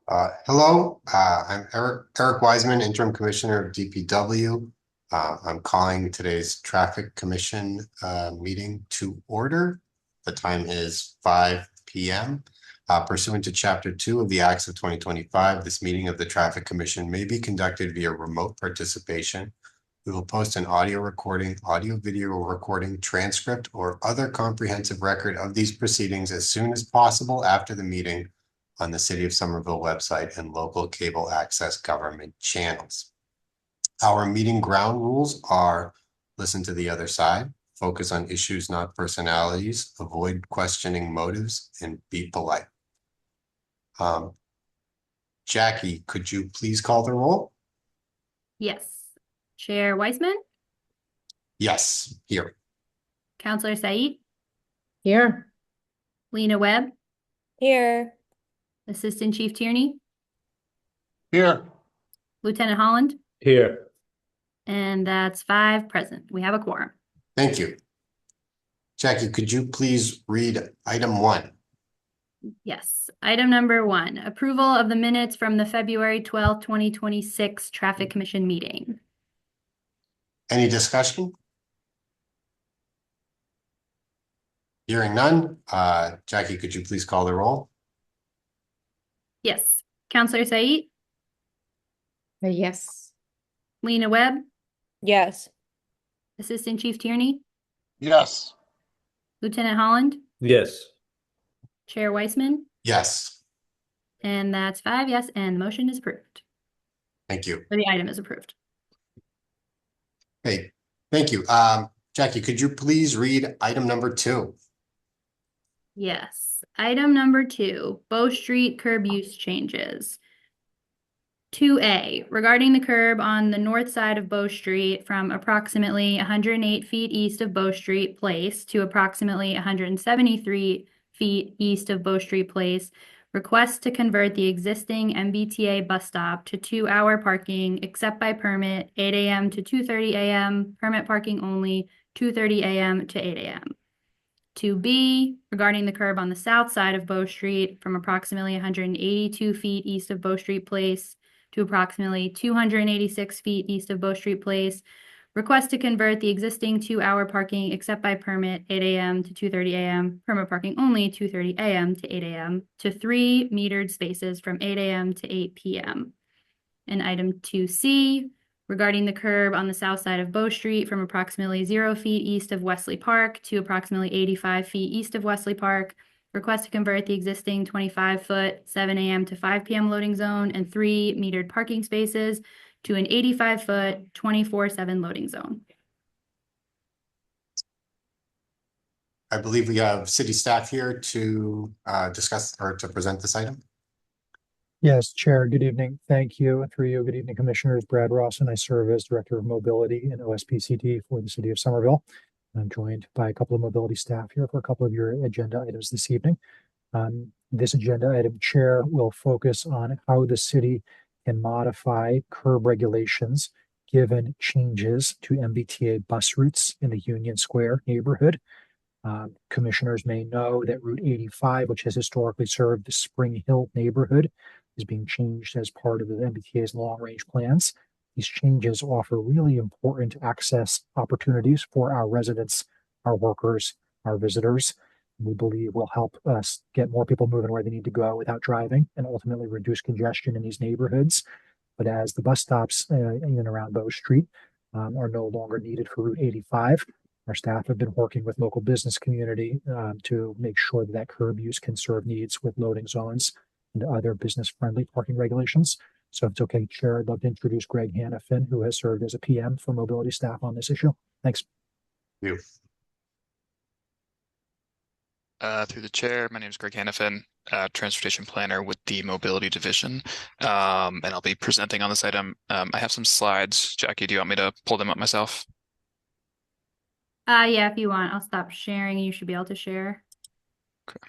Hello, I'm Eric Wiseman, Interim Commissioner of DPW. I'm calling today's Traffic Commission meeting to order. The time is 5 p.m. Pursuant to Chapter 2 of the Acts of 2025, this meeting of the Traffic Commission may be conducted via remote participation. We will post an audio recording, audio-video recording, transcript, or other comprehensive record of these proceedings as soon as possible after the meeting on the City of Somerville website and local cable access government channels. Our meeting ground rules are: listen to the other side, focus on issues, not personalities, avoid questioning motives, and be polite. Jackie, could you please call the roll? Yes. Chair Weissman, Yes, here. Counselor Said, Here. Lena Webb, Here. Assistant Chief Tierney, Here. Lieutenant Holland, Here. and that's 5 present. We have a quorum. Thank you. Jackie, could you please read item 1? Yes. Item number 1, approval of the minutes from the February 12th, 2026 Traffic Commission meeting. Any discussion? Hearing none. Jackie, could you please call the roll? Yes. Counselor Said, Yes. Lena Webb, Yes. Assistant Chief Tierney, Yes. Lieutenant Holland, Yes. Chair Weissman, Yes, and that's 5 yes, and the motion is approved. thank you. Or the item is approved. Hey, thank you. Jackie, could you please read item number 2? Yes. Item number 2, Bow Street curb use changes. 2A, regarding the curb on the north side of Bow Street from approximately 108 feet east of Bow Street Place to approximately 173 feet east of Bow Street Place, request to convert the existing MBTA bus stop to 2-hour parking except by permit 8 a.m. to 2:30 a.m., permit parking only 2:30 a.m. to 8 a.m. 2B, regarding the curb on the south side of Bow Street from approximately 182 feet east of Bow Street Place to approximately 286 feet east of Bow Street Place, request to convert the existing 2-hour parking except by permit 8 a.m. to 2:30 a.m., permit parking only 2:30 a.m. to 8 a.m. to 3 metered spaces from 8 a.m. to 8 p.m. And item 2C, regarding the curb on the south side of Bow Street from approximately 0 feet east of Wesley Park to approximately 85 feet east of Wesley Park, request to convert the existing 25-foot 7 a.m. to 5 p.m. loading zone and 3 metered parking spaces to an 85-foot 24/7 loading zone. I believe we have city staff here to discuss or to present this item. Yes, Chair, good evening. Thank you. And through you, good evening, Commissioners. Brad Ross, and I serve as Director of Mobility and OSPCD for the City of Somerville. I'm joined by a couple of mobility staff here for a couple of your agenda items this evening. This agenda item, Chair, will focus on how the city can modify curb regulations given changes to MBTA bus routes in the Union Square neighborhood. Commissioners may know that Route 85, which has historically served the Spring Hill neighborhood, is being changed as part of the MBTA's long-range plans. These changes offer really important access opportunities for our residents, our workers, our visitors. We believe will help us get more people moving where they need to go without driving and ultimately reduce congestion in these neighborhoods. But as the bus stops in and around Bow Street are no longer needed for Route 85, our staff have been working with local business community to make sure that that curb use can serve needs with loading zones and other business-friendly parking regulations. So if it's okay, Chair, I'd love to introduce Greg Hannafin, who has served as a PM for mobility staff on this issue. Thanks. Thank you. Through the chair, my name is Greg Hannafin, transportation planner with the mobility division, and I'll be presenting on this item. I have some slides. Jackie, do you want me to pull them up myself? Yeah, if you want, I'll stop sharing. You should be able to share. Okay.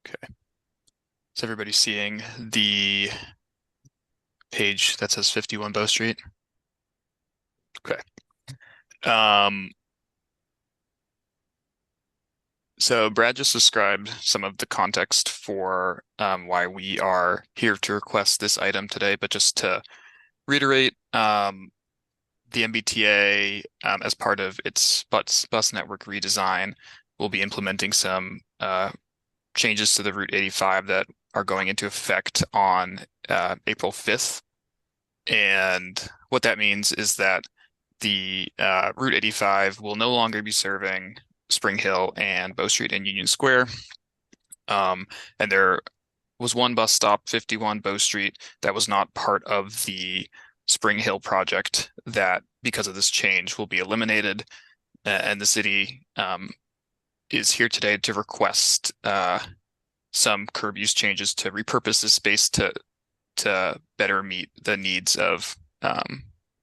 Okay. Is everybody seeing the page that says 51 Bow Street? Okay. Um, so Brad just described some of the context for why we are here to request this item today, but just to reiterate, the MBTA, as part of its bus network redesign, will be implementing some changes to the Route 85 that are going into effect on April 5th. And what that means is that the Route 85 will no longer be serving Spring Hill and Bow Street and Union Square. And there was one bus stop, 51 Bow Street, that was not part of the Spring Hill project that, because of this change, will be eliminated. And the city is here today to request some curb use changes to repurpose this space to better meet the needs of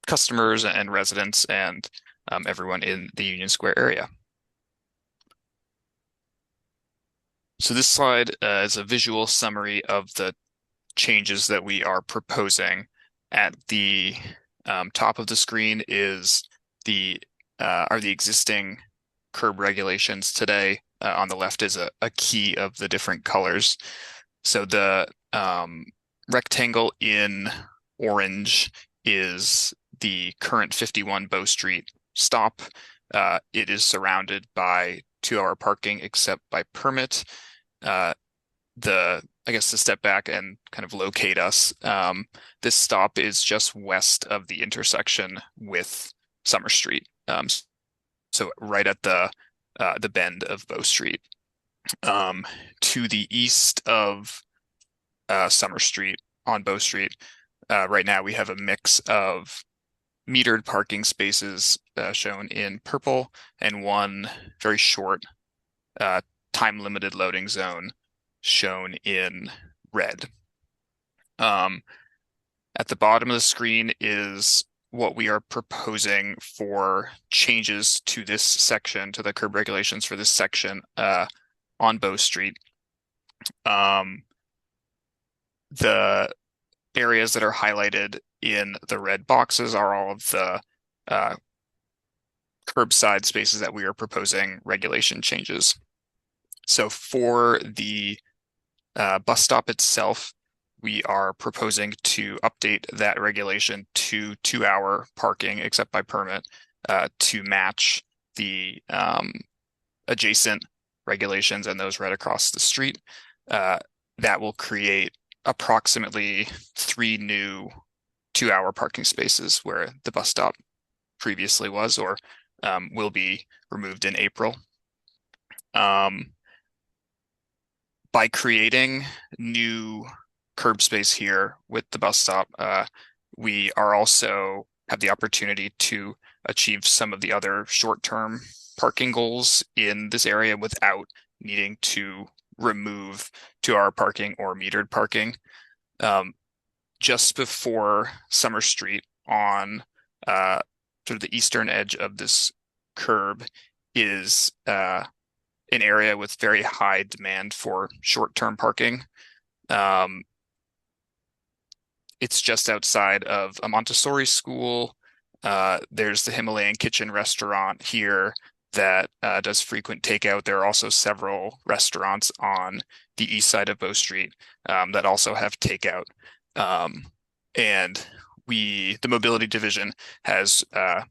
customers and residents and everyone in the Union Square area. So this slide is a visual summary of the changes that we are proposing. At the top of the screen is are the existing curb regulations today. On the left is a key of the different colors. So the rectangle in orange is the current 51 Bow Street stop. It is surrounded by 2-hour parking except by permit. I guess to step back and kind of locate us, this stop is just west of the intersection with Summer Street. So right at the bend of Bow Street. To the east of Summer Street on Bow Street, right now we have a mix of metered parking spaces shown in purple and one very short time-limited loading zone shown in red. At the bottom of the screen is what we are proposing for changes to this section, to the curb regulations for this section on Bow Street. The areas that are highlighted in the red boxes are all of the curbside spaces that we are proposing regulation changes. So for the bus stop itself, we are proposing to update that regulation to 2-hour parking except by permit to match the adjacent regulations and those right across the street. That will create approximately 3 new 2-hour parking spaces where the bus stop previously was or will be removed in April. By creating new curb space here with the bus stop, we are also have the opportunity to achieve some of the other short-term parking goals in this area without needing to remove 2-hour parking or metered parking. Just before Summer Street on sort of the eastern edge of this curb is an area with very high demand for short-term parking. It's just outside of a Montessori school. There's the Himalayan Kitchen restaurant here that does frequent takeout. There are also several restaurants on the east side of Bow Street that also have takeout. And the mobility division has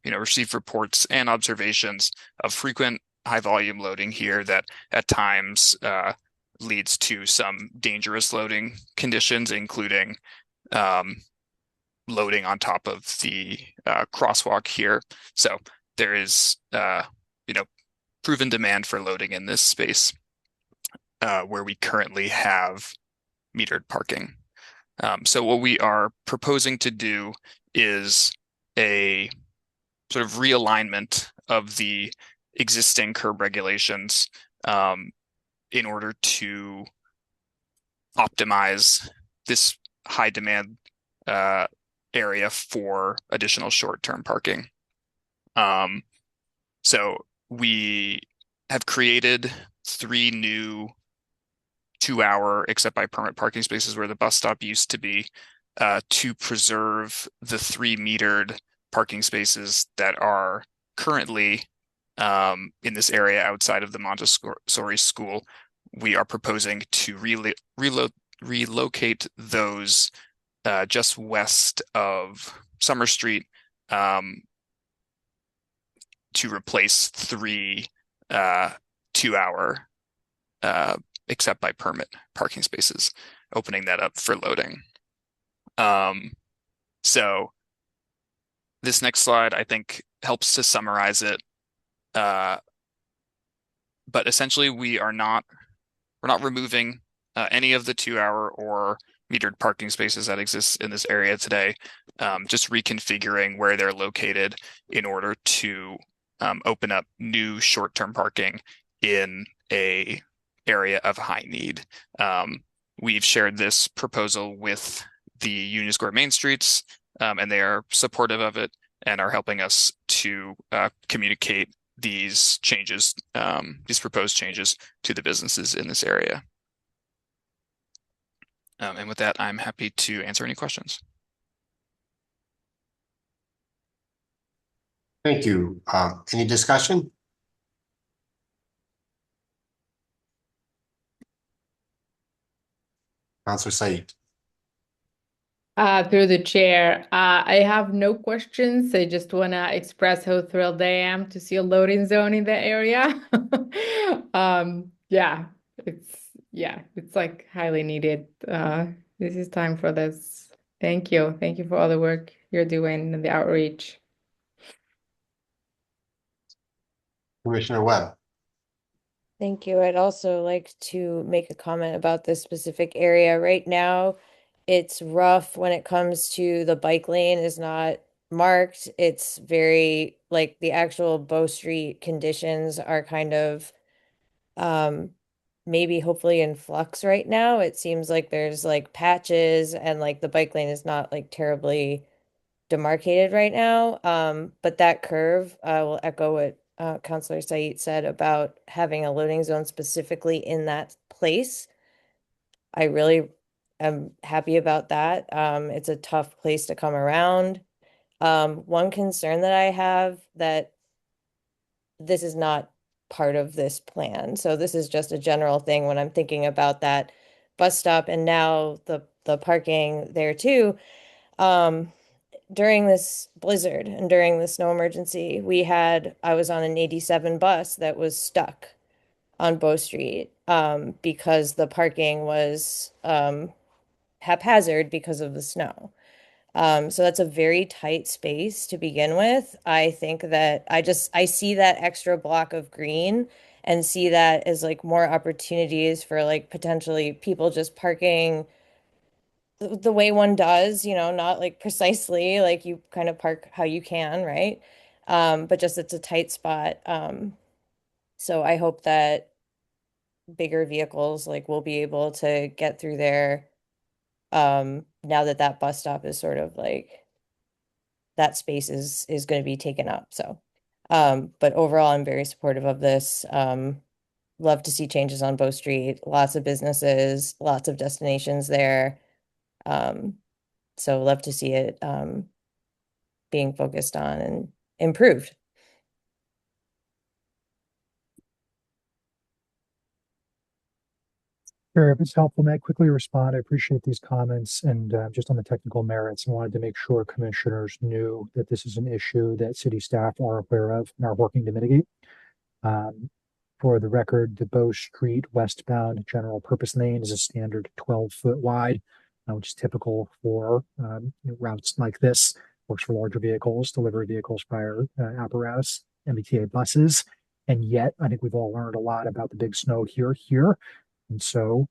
received reports and observations of frequent high volume loading here that at times leads to some dangerous loading conditions, including loading on top of the crosswalk here. So there is proven demand for loading in this space where we currently have metered parking. So what we are proposing to do is a sort of realignment of the existing curb regulations in order to optimize this high demand area for additional short-term parking. So we have created 3 new 2-hour except by permit parking spaces where the bus stop used to be. to preserve the 3 metered parking spaces that are currently in this area outside of the Montessori school. We are proposing to relocate those just west of Summer Street to replace 3 2-hour except by permit parking spaces, opening that up for loading. So this next slide, I think, helps to summarize it. But essentially, we're not removing any of the 2-hour or metered parking spaces that exist in this area today. Just reconfiguring where they're located in order to open up new short-term parking in a area of high need. We've shared this proposal with the Union Square Main Streets, and they are supportive of it and are helping us to communicate these changes, these proposed changes to the businesses in this area. And with that, I'm happy to answer any questions. Thank you. Any discussion? Councilor Said. Through the chair, I have no questions. I just want to express how thrilled I am to see a loading zone in the area. It's like highly needed. This is time for this. Thank you. Thank you for all the work you're doing and the outreach. Commissioner Webb. Thank you. I'd also like to make a comment about this specific area. Right now, it's rough when it comes to the bike lane is not marked. It's very like the actual Bow Street conditions are kind of maybe hopefully in flux right now. It seems like there's like patches and like the bike lane is not like terribly demarcated right now. But that curve, will echo what Councilor Said said about having a loading zone specifically in that place. I really am happy about that. It's a tough place to come around. One concern that I have that this is not part of this plan. So this is just a general thing when I'm thinking about that bus stop and now the parking there too. During this blizzard and during the snow emergency, I was on an 87 bus that was stuck on Bow Street because the parking was haphazard because of the snow. So that's a very tight space to begin with. I think that I see that extra block of green and see that as like more opportunities for like potentially people just parking the way one does, not like precisely like you kind of park how you can, right? But just it's a tight spot. So I hope that bigger vehicles like will be able to get through there now that that bus stop is sort of like that space is going to be taken up. So but overall I'm very supportive of this. Love to see changes on Bow Street, lots of businesses, lots of destinations there. So love to see it being focused on and improved. Sure, if it's helpful, may I quickly respond? I appreciate these comments and just on the technical merits, I wanted to make sure commissioners knew that this is an issue that city staff are aware of and are working to mitigate. For the record, the Bow Street westbound general purpose lane is a standard 12-foot wide, which is typical for routes like this. Works for larger vehicles, delivery vehicles, fire apparatus, MBTA buses. And yet, I think we've all learned a lot about the big snow here. And so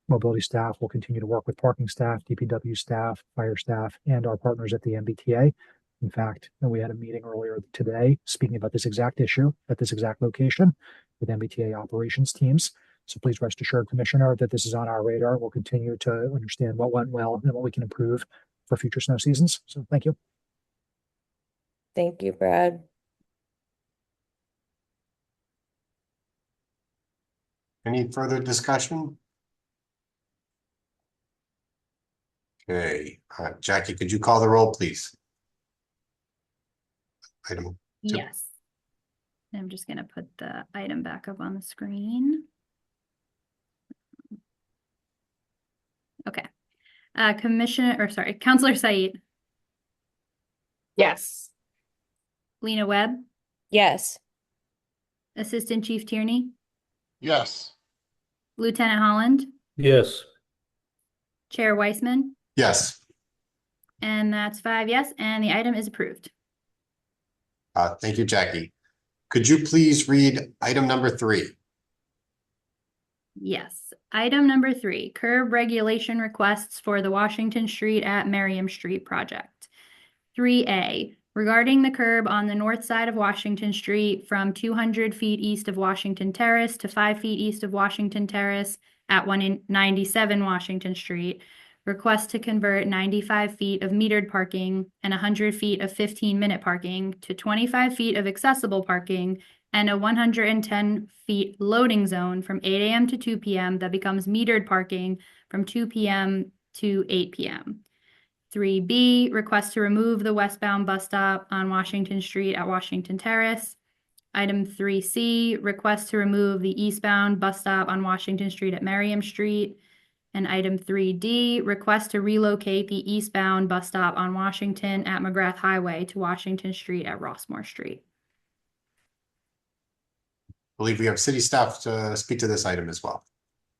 mobility staff will continue to work with parking staff, DPW staff, fire staff, and our partners at the MBTA. In fact, we had a meeting earlier today speaking about this exact issue at this exact location with MBTA operations teams. So please rest assured, Commissioner, that this is on our radar. We'll continue to understand what went well and what we can improve for future snow seasons. So thank you. Thank you, Brad. Any further discussion? Okay, Jackie, could you call the roll, please? Item 2. Yes. I'm just going to put the item back up on the screen. Okay. Counselor Said, Yes. Lena Webb, Yes. Assistant Chief Tierney, Yes. Lieutenant Holland, Yes. Chair Weissman, Yes, and that's 5 yes, and the item is approved. thank you, Jackie. Could you please read item number 3? Yes. Item number 3, curb regulation requests for the Washington Street at Merriam Street project. 3A, regarding the curb on the north side of Washington Street from 200 feet east of Washington Terrace to 5 feet east of Washington Terrace at 197 Washington Street. Request to convert 95 feet of metered parking and 100 feet of 15-minute parking to 25 feet of accessible parking and a 110 feet loading zone from 8 a.m. to 2 p.m. that becomes metered parking from 2 p.m. to 8 p.m. 3B, request to remove the westbound bus stop on Washington Street at Washington Terrace. Item 3C, request to remove the eastbound bus stop on Washington Street at Merriam Street. And item 3D, request to relocate the eastbound bus stop on Washington at McGrath Highway to Washington Street at Rossmore Street. I believe we have city staff to speak to this item as well.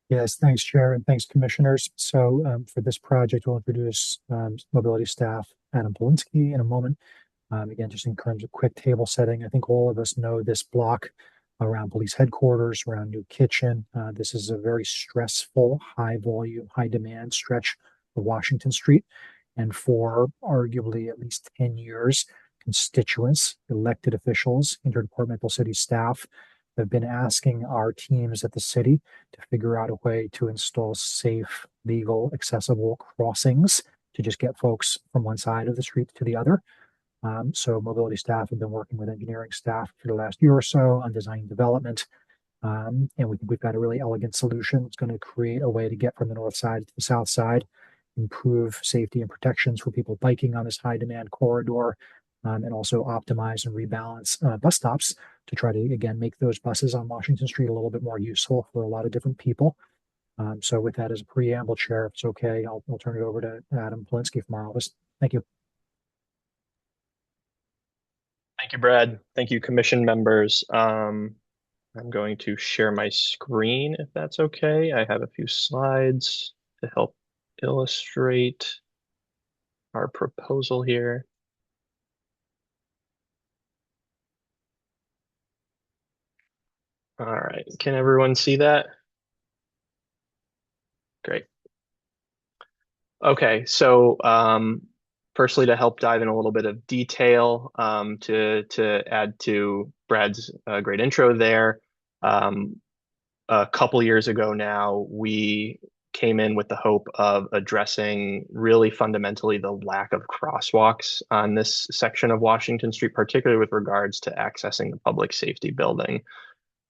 Yes, thanks, Chair, and thanks, Commissioners. So for this project, we'll introduce mobility staff Adam Polinsky in a moment. Again, just in terms of quick table setting, I think all of us know this block around police headquarters, around New Kitchen. This is a very stressful, high volume, high demand stretch of Washington Street. And for arguably at least 10 years, constituents, elected officials, interdepartmental city staff have been asking our teams at the city to figure out a way to install safe, legal, accessible crossings to just get folks from one side of the street to the other. So mobility staff have been working with engineering staff for the last year or so on design development. And we think we've got a really elegant solution. It's going to create a way to get from the north side to the south side, improve safety and protections for people biking on this high demand corridor, and also optimize and rebalance bus stops to try to, again, make those buses on Washington Street a little bit more useful for a lot of different people. So with that as a preamble, Chair, if it's okay, I'll turn it over to Adam Polinsky from our office. Thank you. Thank you, Brad. Thank you, commission members. I'm going to share my screen if that's okay. I have a few slides to help illustrate our proposal here. All right, can everyone see that? Great. Okay, so firstly, to help dive in a little bit of detail, to add to Brad's great intro there, a couple years ago now, we came in with the hope of addressing really fundamentally the lack of crosswalks on this section of Washington Street, particularly with regards to accessing the public safety building.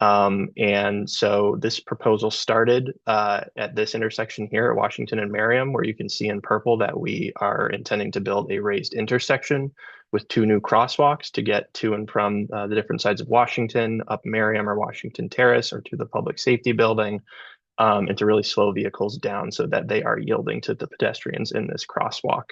And so this proposal started at this intersection here at Washington and Merriam, where you can see in purple that we are intending to build a raised intersection with 2 new crosswalks to get to and from the different sides of Washington, up Merriam or Washington Terrace, or to the public safety building, and to really slow vehicles down so that they are yielding to the pedestrians in this crosswalk.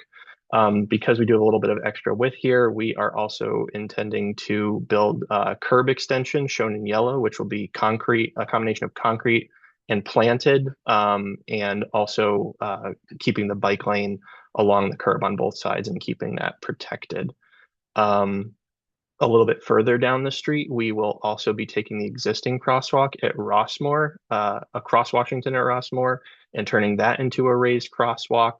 Because we do have a little bit of extra width here, we are also intending to build a curb extension shown in yellow, which will be concrete, a combination of concrete and planted, and also keeping the bike lane along the curb on both sides and keeping that protected. A little bit further down the street, we will also be taking the existing crosswalk at Rossmore, across Washington at Rossmore, and turning that into a raised crosswalk.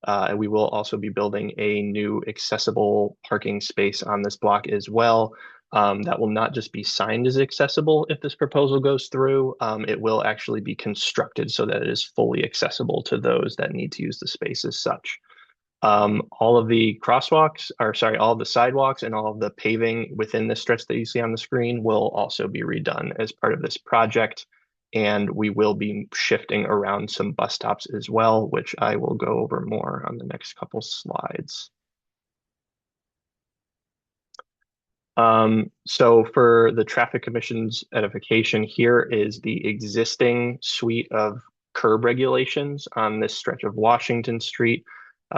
And we will also be building a new accessible parking space on this block as well. That will not just be signed as accessible if this proposal goes through. It will actually be constructed so that it is fully accessible to those that need to use the space as such. All of the crosswalks, or sorry, all of the sidewalks and all of the paving within this stretch that you see on the screen will also be redone as part of this project. And we will be shifting around some bus stops as well, which I will go over more on the next couple slides. So for the Traffic Commission's edification, here is the existing suite of curb regulations on this stretch of Washington Street.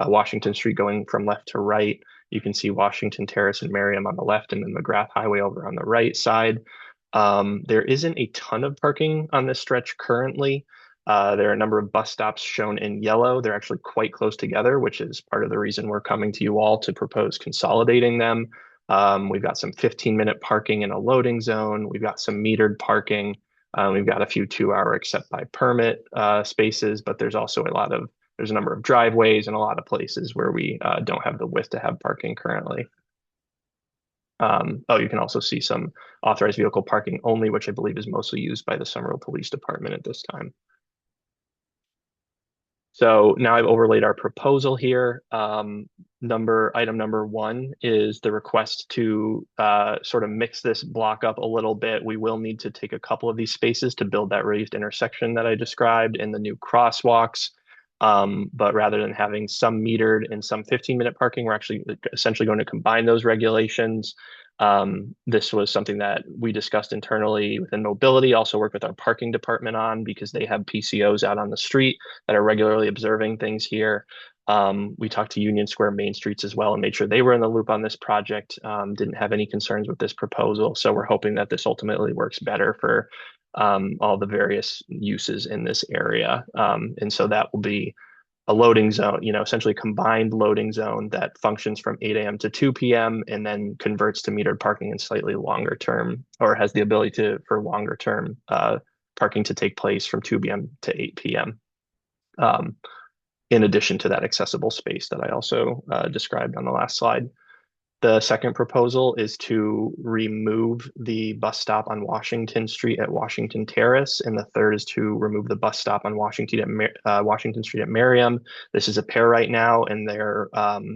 Washington Street going from left to right. You can see Washington Terrace and Merriam on the left, and then McGrath Highway over on the right side. There isn't a ton of parking on this stretch currently. There are a number of bus stops shown in yellow. They're actually quite close together, which is part of the reason we're coming to you all to propose consolidating them. We've got some 15-minute parking in a loading zone. We've got some metered parking. We've got a few 2-hour except by permit spaces, but there's also there's a number of driveways and a lot of places where we don't have the width to have parking currently. You can also see some authorized vehicle parking only, which I believe is mostly used by the Somerville Police Department at this time. So now I've overlaid our proposal here. Item number 1 is the request to sort of mix this block up a little bit. We will need to take a couple of these spaces to build that raised intersection that I described in the new crosswalks. But rather than having some metered and some 15-minute parking, we're actually essentially going to combine those regulations. This was something that we discussed internally within mobility, also worked with our parking department on, because they have PCOs out on the street that are regularly observing things here. We talked to Union Square Main Streets as well and made sure they were in the loop on this project, didn't have any concerns with this proposal. So we're hoping that this ultimately works better for all the various uses in this area. And so that will be a loading zone, essentially combined loading zone that functions from 8 a.m. to 2 p.m. and then converts to metered parking in slightly longer term, or has the ability for longer term parking to take place from 2 p.m. to 8 p.m. In addition to that accessible space that I also described on the last slide. The second proposal is to remove the bus stop on Washington Street at Washington Terrace, and the third is to remove the bus stop on Washington Street at Merriam. This is a pair right now, and they're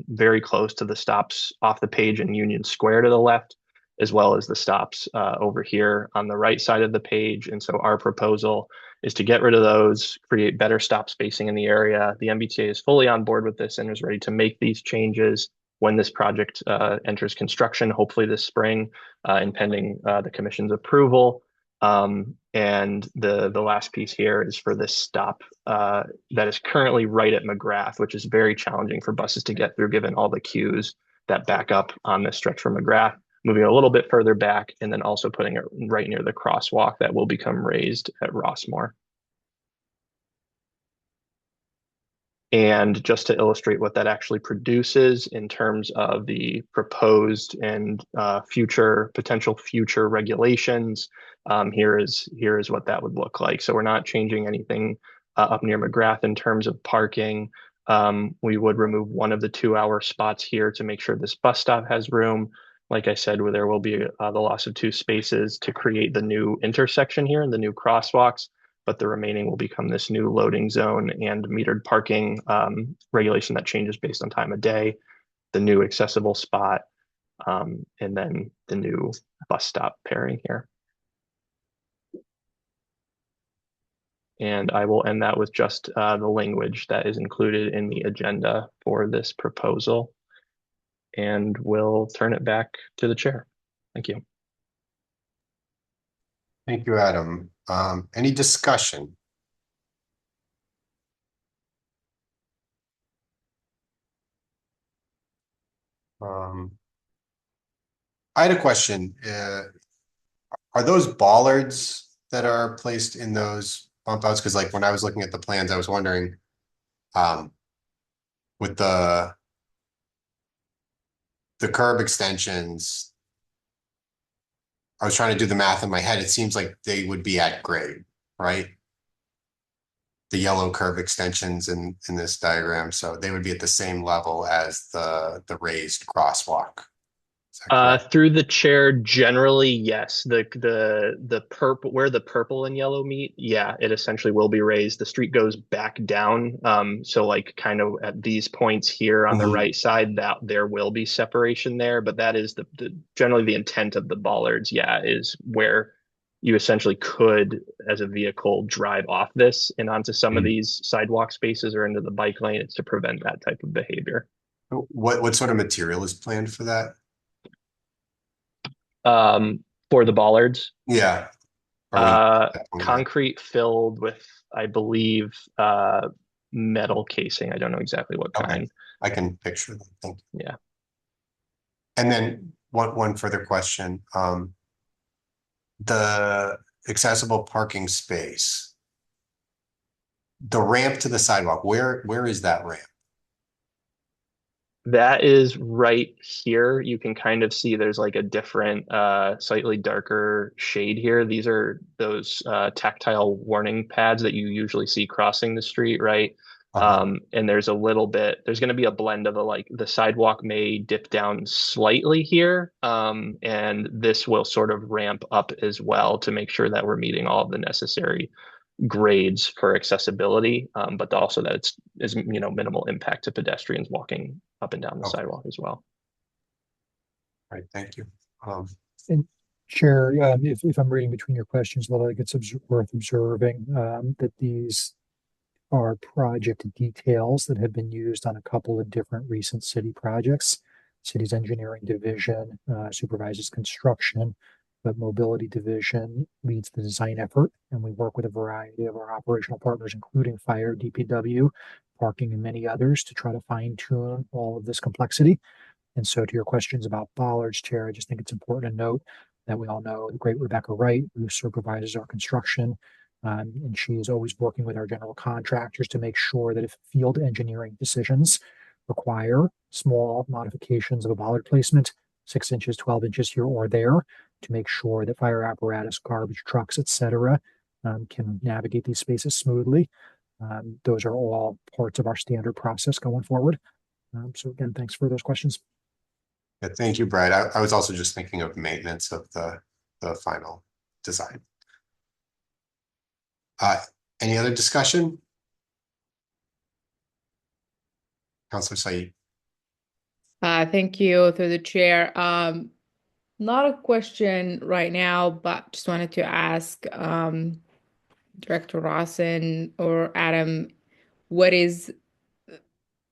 very close to the stops off the page in Union Square to the left, as well as the stops over here on the right side of the page. And so our proposal is to get rid of those, create better stop spacing in the area. The MBTA is fully on board with this and is ready to make these changes when this project enters construction, hopefully this spring, and pending the commission's approval. And the last piece here is for this stop that is currently right at McGrath, which is very challenging for buses to get through given all the queues that back up on this stretch from McGrath, moving a little bit further back, and then also putting it right near the crosswalk that will become raised at Rossmore. And just to illustrate what that actually produces in terms of the proposed and potential future regulations, here is what that would look like. So we're not changing anything up near McGrath in terms of parking. We would remove one of the 2-hour spots here to make sure this bus stop has room. Like I said, where there will be the loss of 2 spaces to create the new intersection here and the new crosswalks, but the remaining will become this new loading zone and metered parking regulation that changes based on time of day, the new accessible spot, and then the new bus stop pairing here. And I will end that with just the language that is included in the agenda for this proposal. And we'll turn it back to the chair. Thank you. Thank you, Adam. Any discussion? I had a question. Are those bollards that are placed in those bump outs? Because like when I was looking at the plans, I was wondering with the curb extensions, I was trying to do the math in my head. It seems like they would be at grade, right? The yellow curve extensions in this diagram. So they would be at the same level as the raised crosswalk. Through the chair, generally, yes. The purple, where the purple and yellow meet, yeah, it essentially will be raised. The street goes back down. So like kind of at these points here on the right side, that there will be separation there, but that is generally the intent of the bollards, yeah, is where you essentially could, as a vehicle, drive off this and onto some of these sidewalk spaces or into the bike lane. It's to prevent that type of behavior. What sort of material is planned for that? For the bollards, Yeah. Are we concrete filled with, I believe, metal casing. I don't know exactly what Okay. kind. I can picture them. Thank you. Yeah. And then one further question. The accessible parking space, the ramp to the sidewalk, where is that ramp? That is right here. You can kind of see there's like a different, slightly darker shade here. These are those tactile warning pads that you usually see crossing the street, right? And there's there's going to be a blend of like the sidewalk may dip down slightly here, and this will sort of ramp up as well to make sure that we're meeting all of the necessary grades for accessibility, but also that it's is minimal impact to pedestrians walking up and down the sidewalk as well. All right, thank you. And Chair, if I'm reading between your questions, well, I think it's worth observing that these are project details that have been used on a couple of different recent city projects. City's engineering division supervises construction, but mobility division leads the design effort, and we work with a variety of our operational partners, including fire, DPW, parking, and many others to try to fine tune all of this complexity. And so to your questions about bollards, Chair, I just think it's important to note that we all know the great Rebecca Wright, who supervises our construction, and she is always working with our general contractors to make sure that if field engineering decisions require small modifications of a bollard placement, 6 inches, 12 inches here or there, to make sure that fire apparatus, garbage trucks, etc., can navigate these spaces smoothly. Those are all parts of our standard process going forward. So again, thanks for those questions. Yeah, thank you, Brad. I was also just thinking of maintenance of the final design. Any other discussion? Councilor Said. Thank you through the chair. Not a question right now, but just wanted to ask Director Rawson or Adam, what is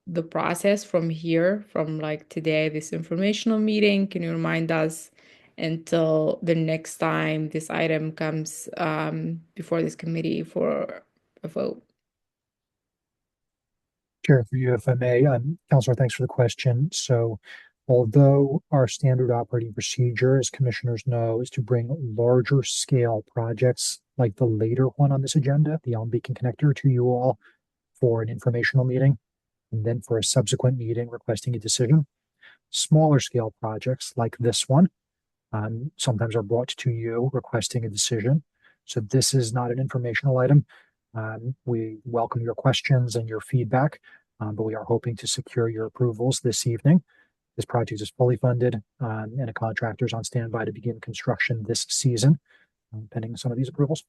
the process from here, from like today, this informational meeting? Can you remind us until the next time this item comes before this committee for a vote? Chair, for you, if I may, Councilor, thanks for the question. So although our standard operating procedure, as commissioners know, is to bring larger scale projects like the later one on this agenda, the Elm Beacon Connector, to you all for an informational meeting, and then for a subsequent meeting requesting a decision. Smaller scale projects like this one sometimes are brought to you requesting a decision. So this is not an informational item. We welcome your questions and your feedback, but we are hoping to secure your approvals this evening. This project is fully funded, and a contractor is on standby to begin construction this season, pending some of these approvals.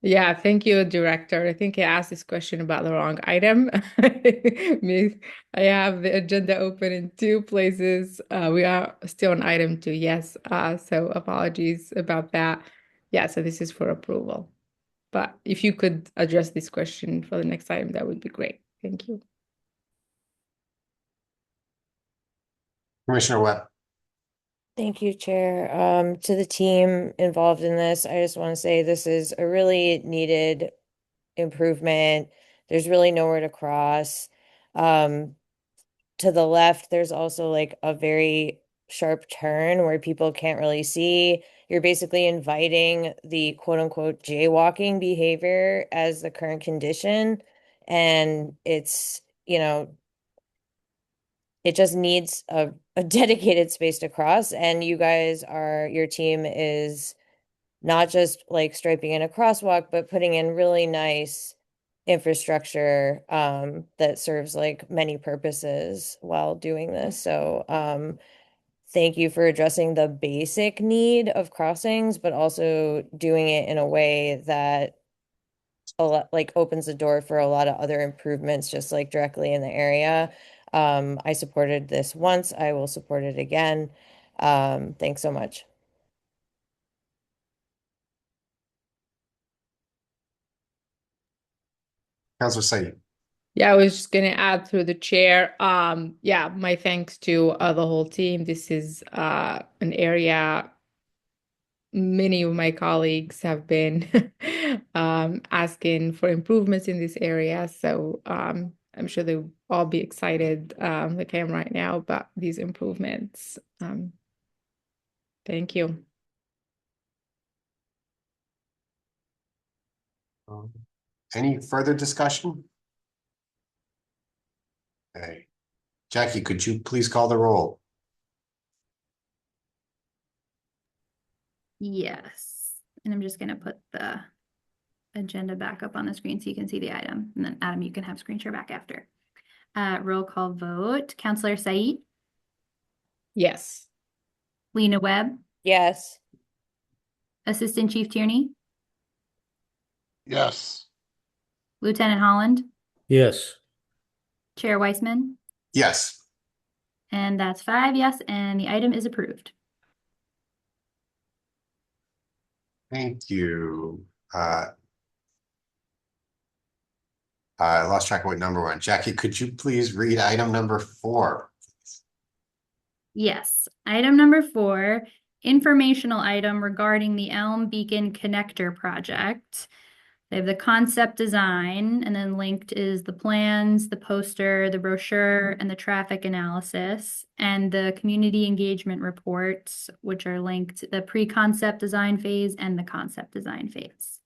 Yeah, thank you, Director. I think I asked this question about the wrong item. I have the agenda open in 2 places. We are still on item 2, yes. So apologies about that. Yeah, so this is for approval. But if you could address this question for the next item, that would be great. Thank you. Commissioner Webb. Thank you, Chair. To the team involved in this, I just want to say this is a really needed improvement. There's really nowhere to cross. To the left, there's also like a very sharp turn where people can't really see. You're basically inviting the quote unquote jaywalking behavior as the current condition. And it's, it just needs a dedicated space to cross. And your team is not just like striping in a crosswalk, but putting in really nice infrastructure that serves like many purposes while doing this. So thank you for addressing the basic need of crossings, but also doing it in a way that like opens the door for a lot of other improvements just like directly in the area. I supported this once, I will support it again. Thanks so much. Counselor Said. Yeah, I was just gonna add through the chair. Yeah, my thanks to the whole team. This is an area many of my colleagues have been asking for improvements in this area. So I'm sure they'll all be excited, like I am right now, about these improvements. Thank you. Any further discussion? Okay. Jackie, could you please call the roll? Yes. And I'm just going to put the agenda back up on the screen so you can see the item. And then Adam, you can have screen share back after. Roll call vote. Counselor Said, Yes. Lena Webb, Yes. Assistant Chief Tierney, Yes. Lieutenant Holland, Yes. Chair Weissman, Yes. and that's 5 yes, and the item is approved. Thank you. I lost track of what number one. Jackie, could you please read item number 4? Yes. Item number 4, informational item regarding the Elm Beacon Connector project. They have the concept design, and then linked is the plans, the poster, the brochure, and the traffic analysis, and the community engagement reports, which are linked the pre-concept design phase and the concept design phase.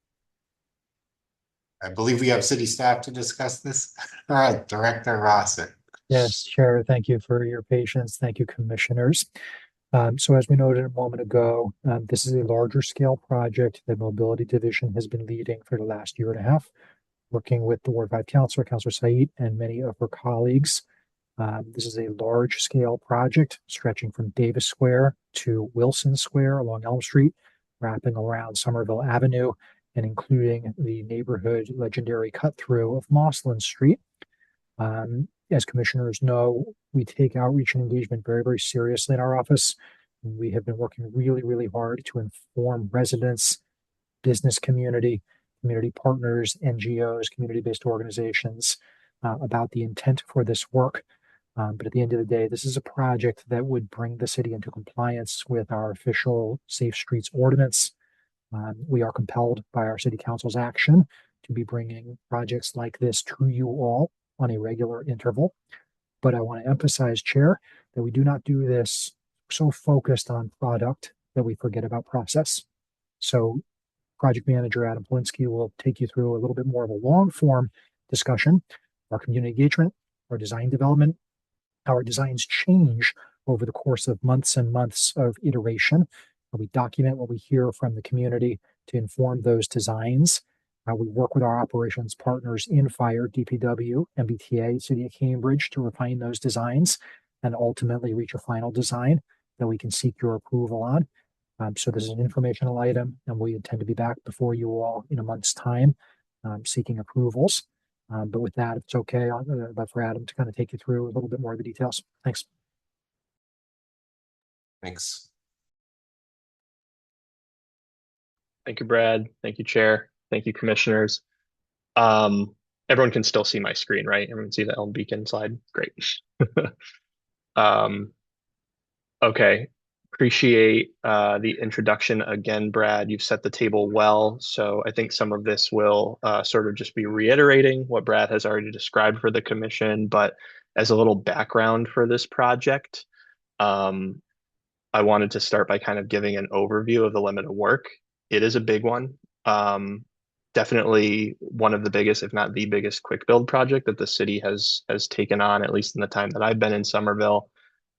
I believe we have city staff to discuss this. All right, Director Rosset. Yes, Chair, thank you for your patience. Thank you, commissioners. So as we noted a moment ago, this is a larger scale project that Mobility Division has been leading for the last year and a half, working with the Ward 5 Councilor, Councilor Said, and many of her colleagues. This is a large scale project stretching from Davis Square to Wilson Square along Elm Street, wrapping around Somerville Avenue, and including the neighborhood legendary cut through of Mossland Street. As commissioners know, we take outreach and engagement very, very seriously in our office. We have been working really, really hard to inform residents, business community, community partners, NGOs, community-based organizations about the intent for this work. But at the end of the day, this is a project that would bring the city into compliance with our official Safe Streets Ordinance. We are compelled by our city council's action to be bringing projects like this to you all on a regular interval. But I want to emphasize, Chair, that we do not do this so focused on product that we forget about process. So Project Manager Adam Polinsky will take you through a little bit more of a long form discussion, our community engagement, our design development, how our designs change over the course of months and months of iteration. We document what we hear from the community to inform those designs. We work with our operations partners in fire, DPW, MBTA, City of Cambridge to refine those designs and ultimately reach a final design that we can seek your approval on. So this is an informational item, and we intend to be back before you all in a month's time seeking approvals. But with that, if it's okay, I'd love for Adam to kind of take you through a little bit more of the details. Thanks. Thanks. Thank you, Brad. Thank you, Chair. Thank you, commissioners. Everyone can still see my screen, right? Everyone see the Elm Beacon slide? Great. Okay. Appreciate the introduction again, Brad. You've set the table well. So I think some of this will sort of just be reiterating what Brad has already described for the commission. But as a little background for this project, I wanted to start by kind of giving an overview of the limit of work. It is a big one. Definitely one of the biggest, if not the biggest, quick build project that the city has taken on, at least in the time that I've been in Somerville.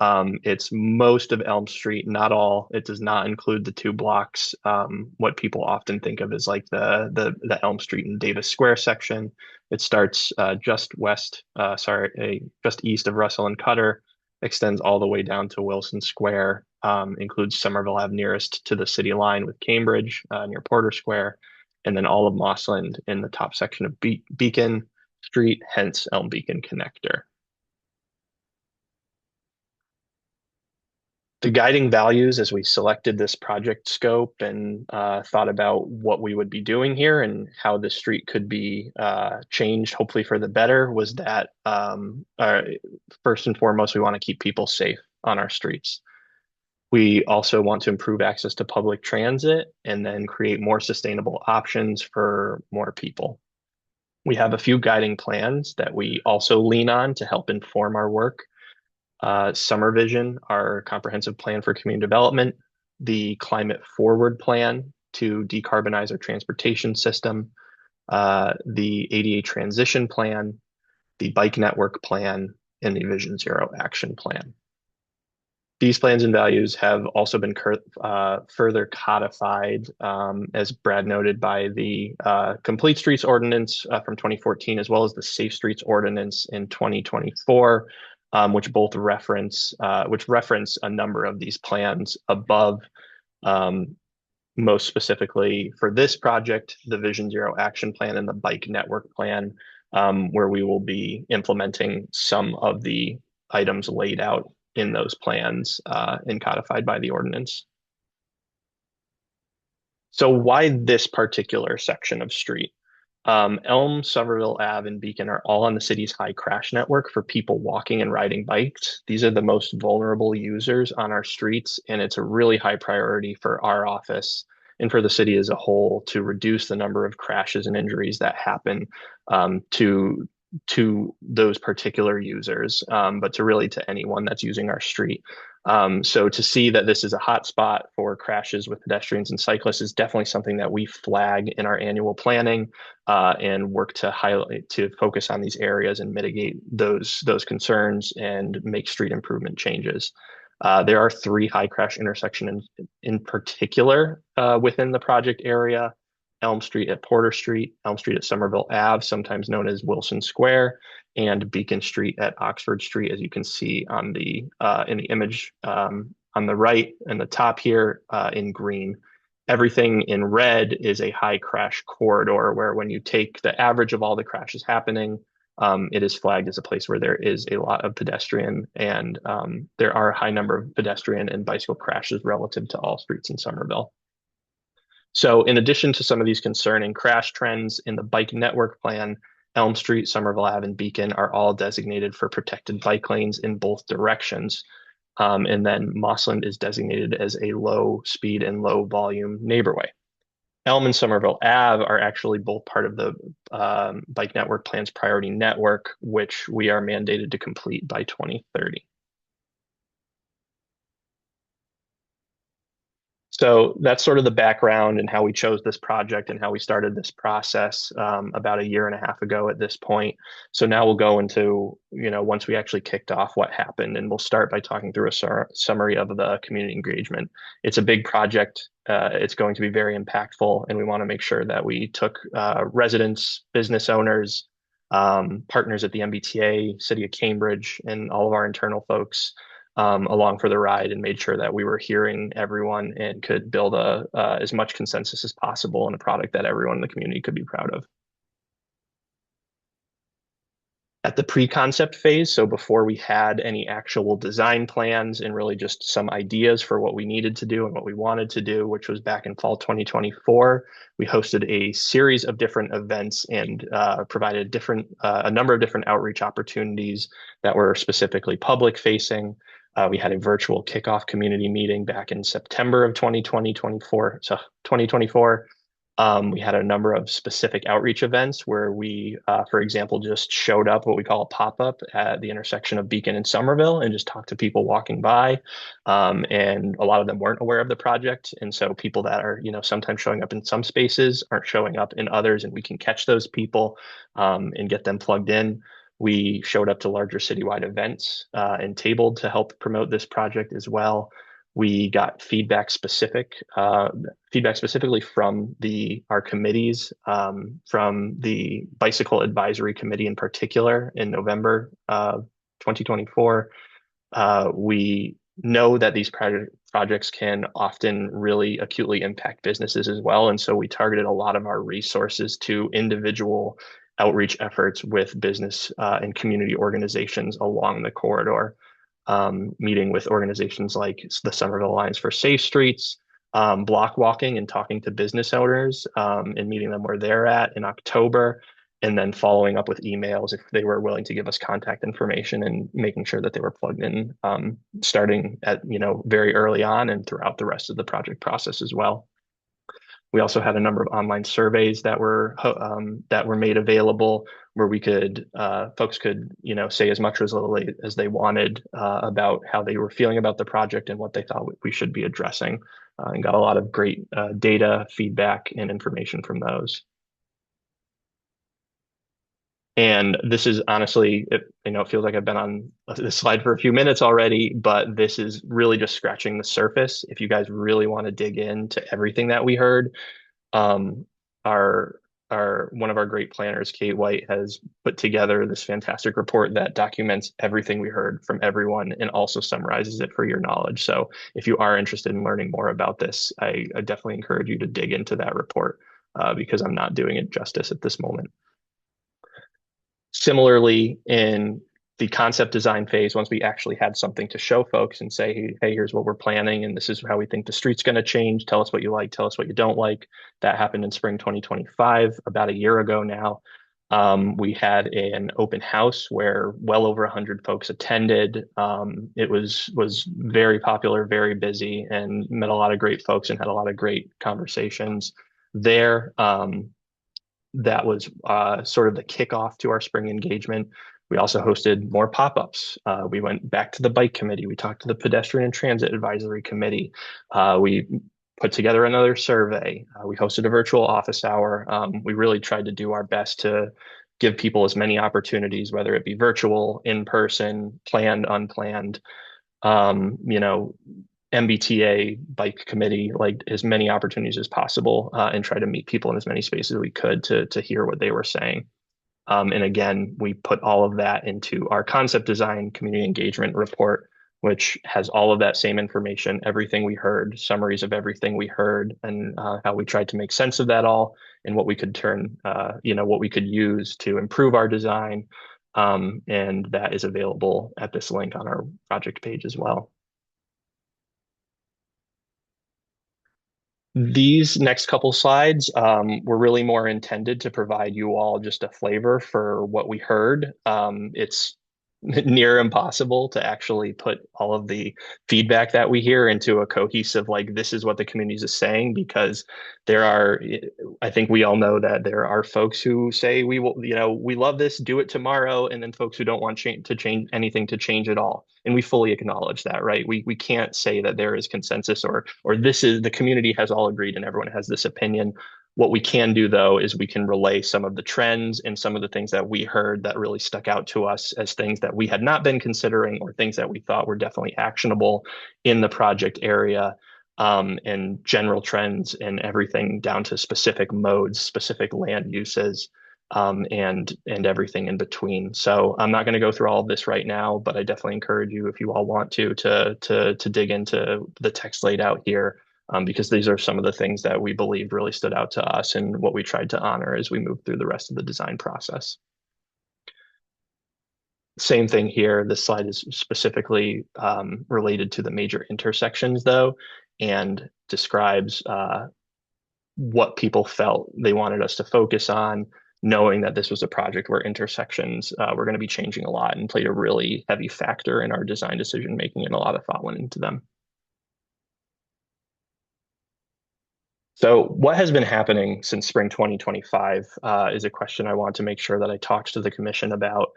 It's most of Elm Street, not all. It does not include the 2 blocks. What people often think of as like the Elm Street and Davis Square section. It starts just east of Russell and Cutter, extends all the way down to Wilson Square, includes Somerville Ave nearest to the city line with Cambridge near Porter Square, and then all of Mossland in the top section of Beacon Street, hence Elm Beacon Connector. The guiding values as we selected this project scope and thought about what we would be doing here and how the street could be changed, hopefully for the better, was that first and foremost, we want to keep people safe on our streets. We also want to improve access to public transit and then create more sustainable options for more people. We have a few guiding plans that we also lean on to help inform our work. Summer Vision, our comprehensive plan for community development, the Climate Forward plan to decarbonize our transportation system, the ADA transition plan, the bike network plan, and the Vision Zero action plan. These plans and values have also been further codified, as Brad noted, by the Complete Streets Ordinance from 2014, as well as the Safe Streets Ordinance in 2024, which both reference a number of these plans above. Most specifically for this project, the Vision Zero Action Plan and the Bike Network Plan, where we will be implementing some of the items laid out in those plans and codified by the ordinance. So why this particular section of street? Elm, Somerville Ave, and Beacon are all on the city's high crash network for people walking and riding bikes. These are the most vulnerable users on our streets, and it's a really high priority for our office and for the city as a whole to reduce the number of crashes and injuries that happen to those particular users, but to anyone that's using our street. So to see that this is a hot spot for crashes with pedestrians and cyclists is definitely something that we flag in our annual planning and work to focus on these areas and mitigate those concerns and make street improvement changes. There are 3 high crash intersections in particular within the project area: Elm Street at Porter Street, Elm Street at Somerville Ave, sometimes known as Wilson Square, and Beacon Street at Oxford Street, as you can see on the in the image on the right and the top here in green. Everything in red is a high crash corridor where when you take the average of all the crashes happening, it is flagged as a place where there is a lot of pedestrian and there are a high number of pedestrian and bicycle crashes relative to all streets in Somerville. So in addition to some of these concerning crash trends in the bike network plan, Elm Street, Somerville Ave, and Beacon are all designated for protected bike lanes in both directions. And then Mossland is designated as a low speed and low volume neighborway. Elm and Somerville Ave are actually both part of the bike network plan's priority network, which we are mandated to complete by 2030. So that's sort of the background and how we chose this project and how we started this process about 1.5 years ago at this point. So now we'll go into, once we actually kicked off, what happened, and we'll start by talking through a summary of the community engagement. It's a big project. It's going to be very impactful, and we want to make sure that we took residents, business owners, partners at the MBTA, City of Cambridge, and all of our internal folks along for the ride and made sure that we were hearing everyone and could build as much consensus as possible in a product that everyone in the community could be proud of. At the pre-concept phase, so before we had any actual design plans and really just some ideas for what we needed to do and what we wanted to do, which was back in fall 2024, we hosted a series of different events and provided a number of different outreach opportunities that were specifically public facing. We had a virtual kickoff community meeting back in September of 2024. We had a number of specific outreach events where we, for example, just showed up what we call a pop-up at the intersection of Beacon and Somerville and just talked to people walking by. And a lot of them weren't aware of the project. And so people that are, sometimes showing up in some spaces aren't showing up in others, and we can catch those people and get them plugged in. We showed up to larger citywide events and tabled to help promote this project as well. We got feedback specifically from our committees, from the Bicycle Advisory Committee in particular in November 2024. We know that these projects can often really acutely impact businesses as well. And so we targeted a lot of our resources to individual outreach efforts with business and community organizations along the corridor. meeting with organizations like the Somerville Alliance for Safe Streets, block walking and talking to business owners, and meeting them where they're at in October, and then following up with emails if they were willing to give us contact information and making sure that they were plugged in, starting at, very early on and throughout the rest of the project process as well. We also had a number of online surveys that were made available where folks could say as much or as little as they wanted about how they were feeling about the project and what they thought we should be addressing, and got a lot of great data, feedback, and information from those. And this is honestly, it feels like I've been on this slide for a few minutes already, but this is really just scratching the surface. If you guys really want to dig into everything that we heard, one of our great planners, Kate White, has put together this fantastic report that documents everything we heard from everyone and also summarizes it for your knowledge. So if you are interested in learning more about this, I definitely encourage you to dig into that report, because I'm not doing it justice at this moment. Similarly, in the concept design phase, once we actually had something to show folks and say, hey, here's what we're planning, and this is how we think the street's going to change. Tell us what you like, tell us what you don't like. That happened in spring 2025, about a year ago now. We had an open house where well over 100 folks attended. It was very popular, very busy, and met a lot of great folks and had a lot of great conversations there. That was sort of the kickoff to our spring engagement. We also hosted more pop-ups. We went back to the bike committee. We talked to the pedestrian and transit advisory committee. We put together another survey. We hosted a virtual office hour. We really tried to do our best to give people as many opportunities, whether it be virtual, in person, planned, unplanned, MBTA bike committee, like as many opportunities as possible, and try to meet people in as many spaces as we could to hear what they were saying. And again, we put all of that into our concept design community engagement report, which has all of that same information, everything we heard, summaries of everything we heard, and how we tried to make sense of that all and what we could what we could use to improve our design. And that is available at this link on our project page as well. These next couple slides were really more intended to provide you all just a flavor for what we heard. It's near impossible to actually put all of the feedback that we hear into a cohesive, like, this is what the community is saying, because I think we all know that there are folks who say we will, we love this, do it tomorrow, and then folks who don't want to change anything to change it all. And we fully acknowledge that, right? We can't say that there is consensus or this is the community has all agreed and everyone has this opinion. What we can do, though, is we can relay some of the trends and some of the things that we heard that really stuck out to us as things that we had not been considering or things that we thought were definitely actionable in the project area, and general trends and everything down to specific modes, specific land uses, and everything in between. So I'm not going to go through all of this right now, but I definitely encourage you, if you all want to dig into the text laid out here. Because these are some of the things that we believed really stood out to us and what we tried to honor as we moved through the rest of the design process. Same thing here. This slide is specifically related to the major intersections, though, and describes what people felt they wanted us to focus on, knowing that this was a project where intersections were going to be changing a lot and played a really heavy factor in our design decision making, and a lot of thought went into them. So what has been happening since spring 2025 is a question I want to make sure that I talked to the commission about.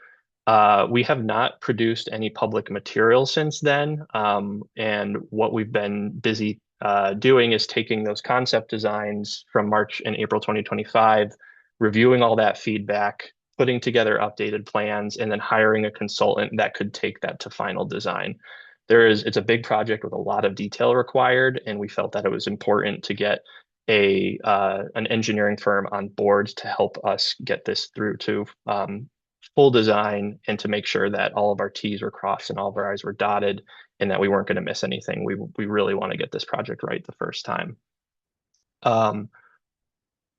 We have not produced any public material since then. And what we've been busy doing is taking those concept designs from March and April 2025, reviewing all that feedback, putting together updated plans, and then hiring a consultant that could take that to final design. It's a big project with a lot of detail required, and we felt that it was important to get an engineering firm on board to help us get this through to full design, and to make sure that all of our T's were crossed and all of our I's were dotted, and that we weren't going to miss anything. We really want to get this project right the first time. All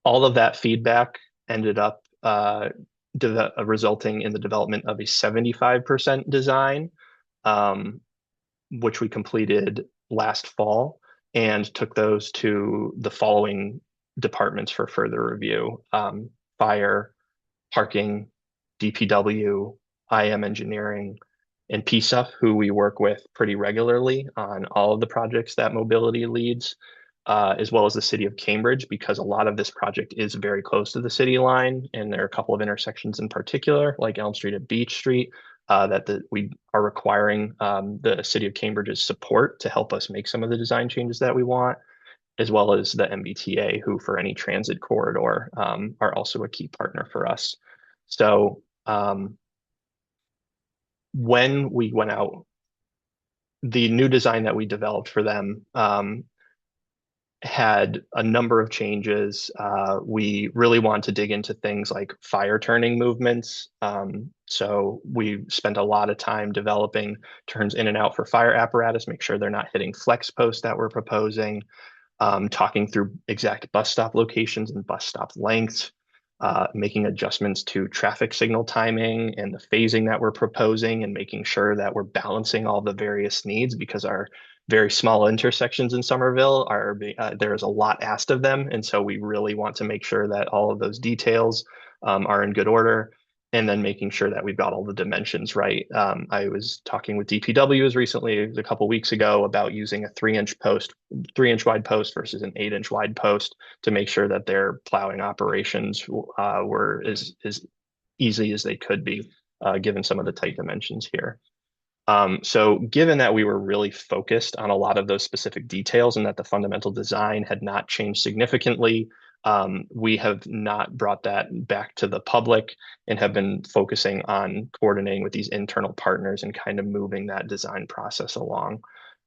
of that feedback ended up resulting in the development of a 75% design. which we completed last fall, and took those to the following departments for further review: fire, parking, DPW, IM engineering, and PSUF, who we work with pretty regularly on all of the projects that mobility leads, as well as the city of Cambridge, because a lot of this project is very close to the city line, and there are a couple of intersections in particular, like Elm Street and Beach Street, that we are requiring the city of Cambridge's support to help us make some of the design changes that we want, as well as the MBTA, who for any transit corridor are also a key partner for us. So when we went out, the new design that we developed for them had a number of changes. We really want to dig into things like fire turning movements. So we spent a lot of time developing turns in and out for fire apparatus, make sure they're not hitting flex posts that we're proposing, talking through exact bus stop locations and bus stop lengths, making adjustments to traffic signal timing and the phasing that we're proposing, and making sure that we're balancing all the various needs, because our very small intersections in Somerville there's a lot asked of them. And so we really want to make sure that all of those details are in good order, and then making sure that we've got all the dimensions right. I was talking with DPW as recently as a couple of weeks ago about using a 3-inch wide post versus an 8-inch wide post to make sure that their plowing operations were as easy as they could be, given some of the tight dimensions here. So given that we were really focused on a lot of those specific details and that the fundamental design had not changed significantly, we have not brought that back to the public and have been focusing on coordinating with these internal partners and kind of moving that design process along.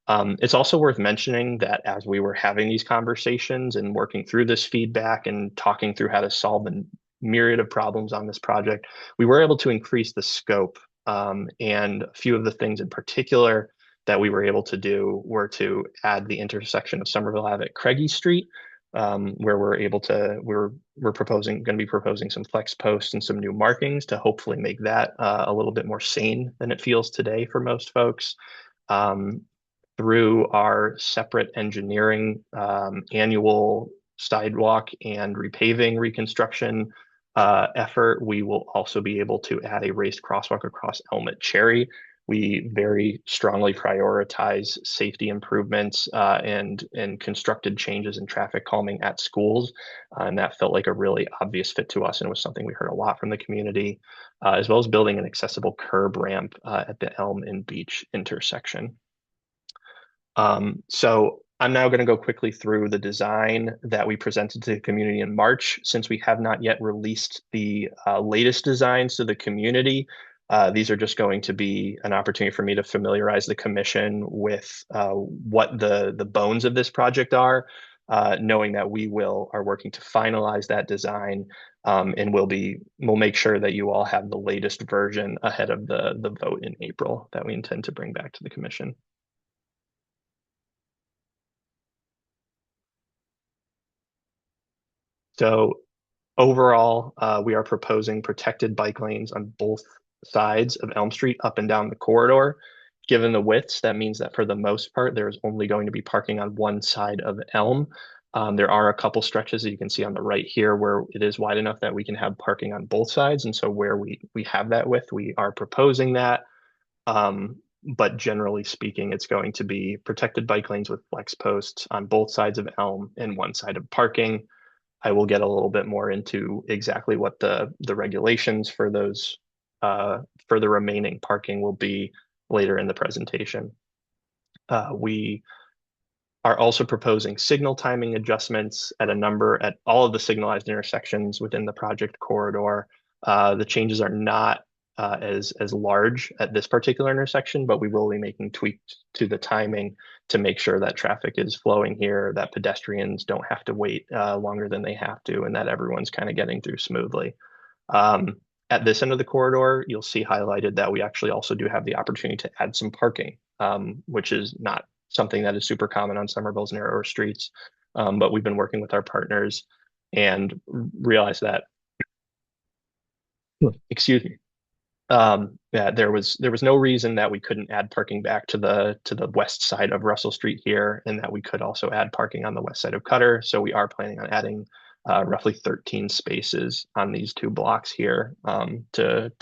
It's also worth mentioning that as we were having these conversations and working through this feedback and talking through how to solve the myriad of problems on this project, we were able to increase the scope. And a few of the things in particular that we were able to do were to add the intersection of Somerville Ave at Craigie Street, where we're going to be proposing some flex posts and some new markings to hopefully make that a little bit more sane than it feels today for most folks. Through our separate engineering annual sidewalk and repaving reconstruction effort, we will also be able to add a raised crosswalk across Elm at Cherry. We very strongly prioritize safety improvements and constructed changes in traffic calming at schools. And that felt like a really obvious fit to us, and was something we heard a lot from the community, as well as building an accessible curb ramp at the Elm and Beach intersection. So I'm now going to go quickly through the design that we presented to the community in March. Since we have not yet released the latest designs to the community, these are just going to be an opportunity for me to familiarize the commission with what the bones of this project are, knowing that we are working to finalize that design, and we'll make sure that you all have the latest version ahead of the vote in April that we intend to bring back to the commission. So overall, we are proposing protected bike lanes on both sides of Elm Street up and down the corridor. Given the widths, that means that for the most part, there is only going to be parking on one side of Elm. There are a couple stretches that you can see on the right here where it is wide enough that we can have parking on both sides. And so where we have that width, we are proposing that. But generally speaking, it's going to be protected bike lanes with flex posts on both sides of Elm and one side of parking. I will get a little bit more into exactly what the regulations for those for the remaining parking will be later in the presentation. We are also proposing signal timing adjustments at all of the signalized intersections within the project corridor. The changes are not as large at this particular intersection, but we will be making tweaks to the timing to make sure that traffic is flowing here, that pedestrians don't have to wait longer than they have to, and that everyone's kind of getting through smoothly. At this end of the corridor, you'll see highlighted that we actually also do have the opportunity to add some parking, which is not something that is super common on Somerville's narrower streets. But we've been working with our partners and realized that, excuse me, Yeah, there was no reason that we couldn't add parking back to the west side of Russell Street here, and that we could also add parking on the west side of Cutter. So we are planning on adding roughly 13 spaces on these two blocks here to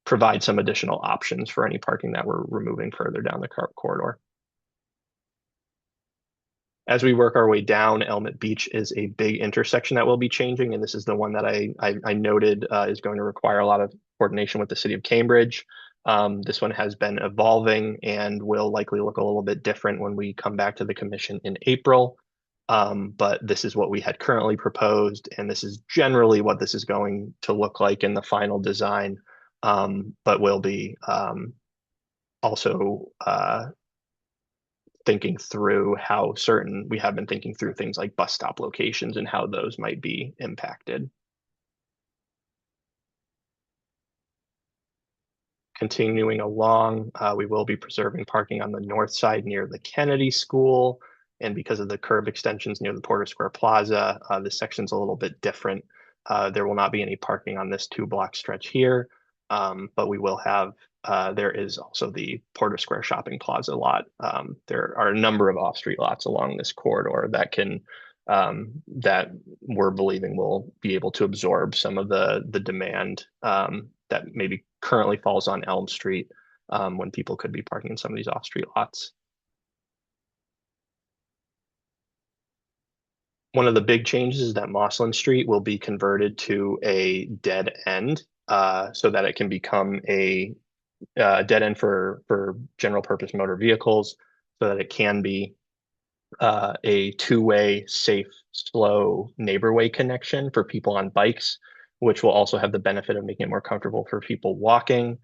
provide some additional options for any parking that we're removing further down the corridor. As we work our way down, Elmet Beach is a big intersection that will be changing, and this is the one that I noted is going to require a lot of coordination with the city of Cambridge. This one has been evolving and will likely look a little bit different when we come back to the commission in April. But this is what we had currently proposed, and this is generally what this is going to look like in the final design, but will be also thinking through how we have been thinking through things like bus stop locations and how those might be impacted. Continuing along, we will be preserving parking on the north side near the Kennedy School. And because of the curb extensions near the Porter Square Plaza, this section's a little bit different. There will not be any parking on this 2-block stretch here, but we will have there is also the Porter Square Shopping Plaza lot. There are a number of off-street lots along this corridor that can that we're believing will be able to absorb some of the demand that maybe currently falls on Elm Street when people could be parking in some of these off-street lots. One of the big changes is that Mossland Street will be converted to a dead end so that it can become a dead end for general purpose motor vehicles, so that it can be a 2-way, safe, slow neighborway connection for people on bikes, which will also have the benefit of making it more comfortable for people walking.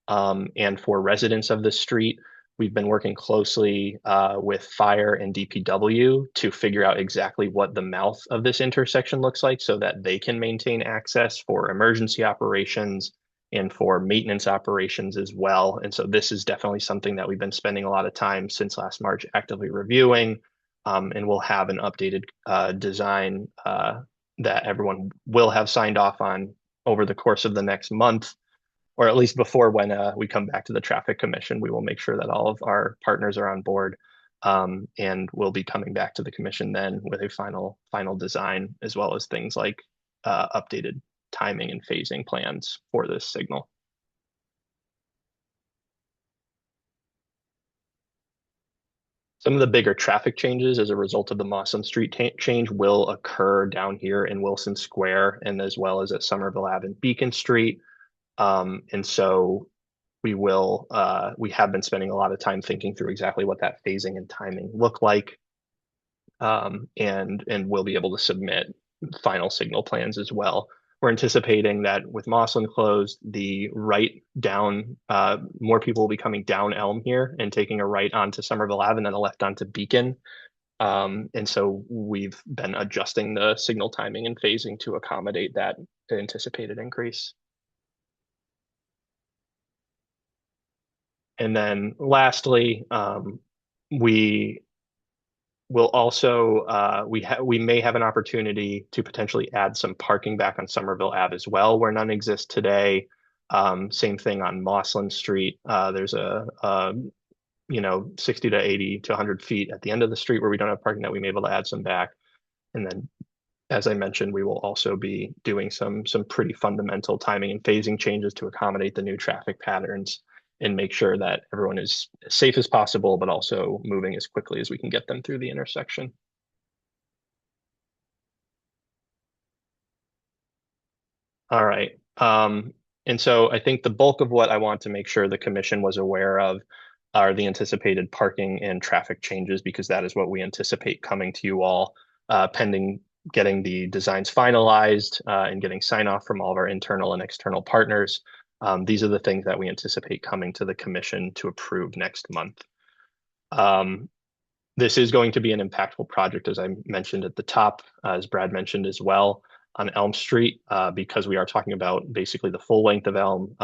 And for residents of the street, we've been working closely with fire and DPW to figure out exactly what the mouth of this intersection looks like so that they can maintain access for emergency operations and for maintenance operations as well. And so this is definitely something that we've been spending a lot of time since last March actively reviewing, and we'll have an updated design that everyone will have signed off on over the course of the next month, or at least before when we come back to the Traffic Commission. We will make sure that all of our partners are on board, and we'll be coming back to the commission then with a final design, as well as things like updated timing and phasing plans for this signal. Some of the bigger traffic changes as a result of the Mossland Street change will occur down here in Wilson Square, and as well as at Somerville Ave and Beacon Street. And so we have been spending a lot of time thinking through exactly what that phasing and timing look like. And we'll be able to submit final signal plans as well. We're anticipating that with Mossland closed, the right down, more people will be coming down Elm here and taking a right onto Somerville Ave and then a left onto Beacon. And so we've been adjusting the signal timing and phasing to accommodate that anticipated increase. And then lastly, we will also we may have an opportunity to potentially add some parking back on Somerville Ave as well, where none exists today. Same thing on Mossland Street. There's a 60 to 80 to 100 feet at the end of the street where we don't have parking that we may be able to add some back. And then, as I mentioned, we will also be doing some pretty fundamental timing and phasing changes to accommodate the new traffic patterns and make sure that everyone is as safe as possible, but also moving as quickly as we can get them through the intersection. All right. And so I think the bulk of what I want to make sure the commission was aware of are the anticipated parking and traffic changes, because that is what we anticipate coming to you all pending getting the designs finalized and getting sign off from all of our internal and external partners. These are the things that we anticipate coming to the commission to approve next month. This is going to be an impactful project, as I mentioned at the top, as Brad mentioned as well, on Elm Street, because we are talking about basically the full length of Elm.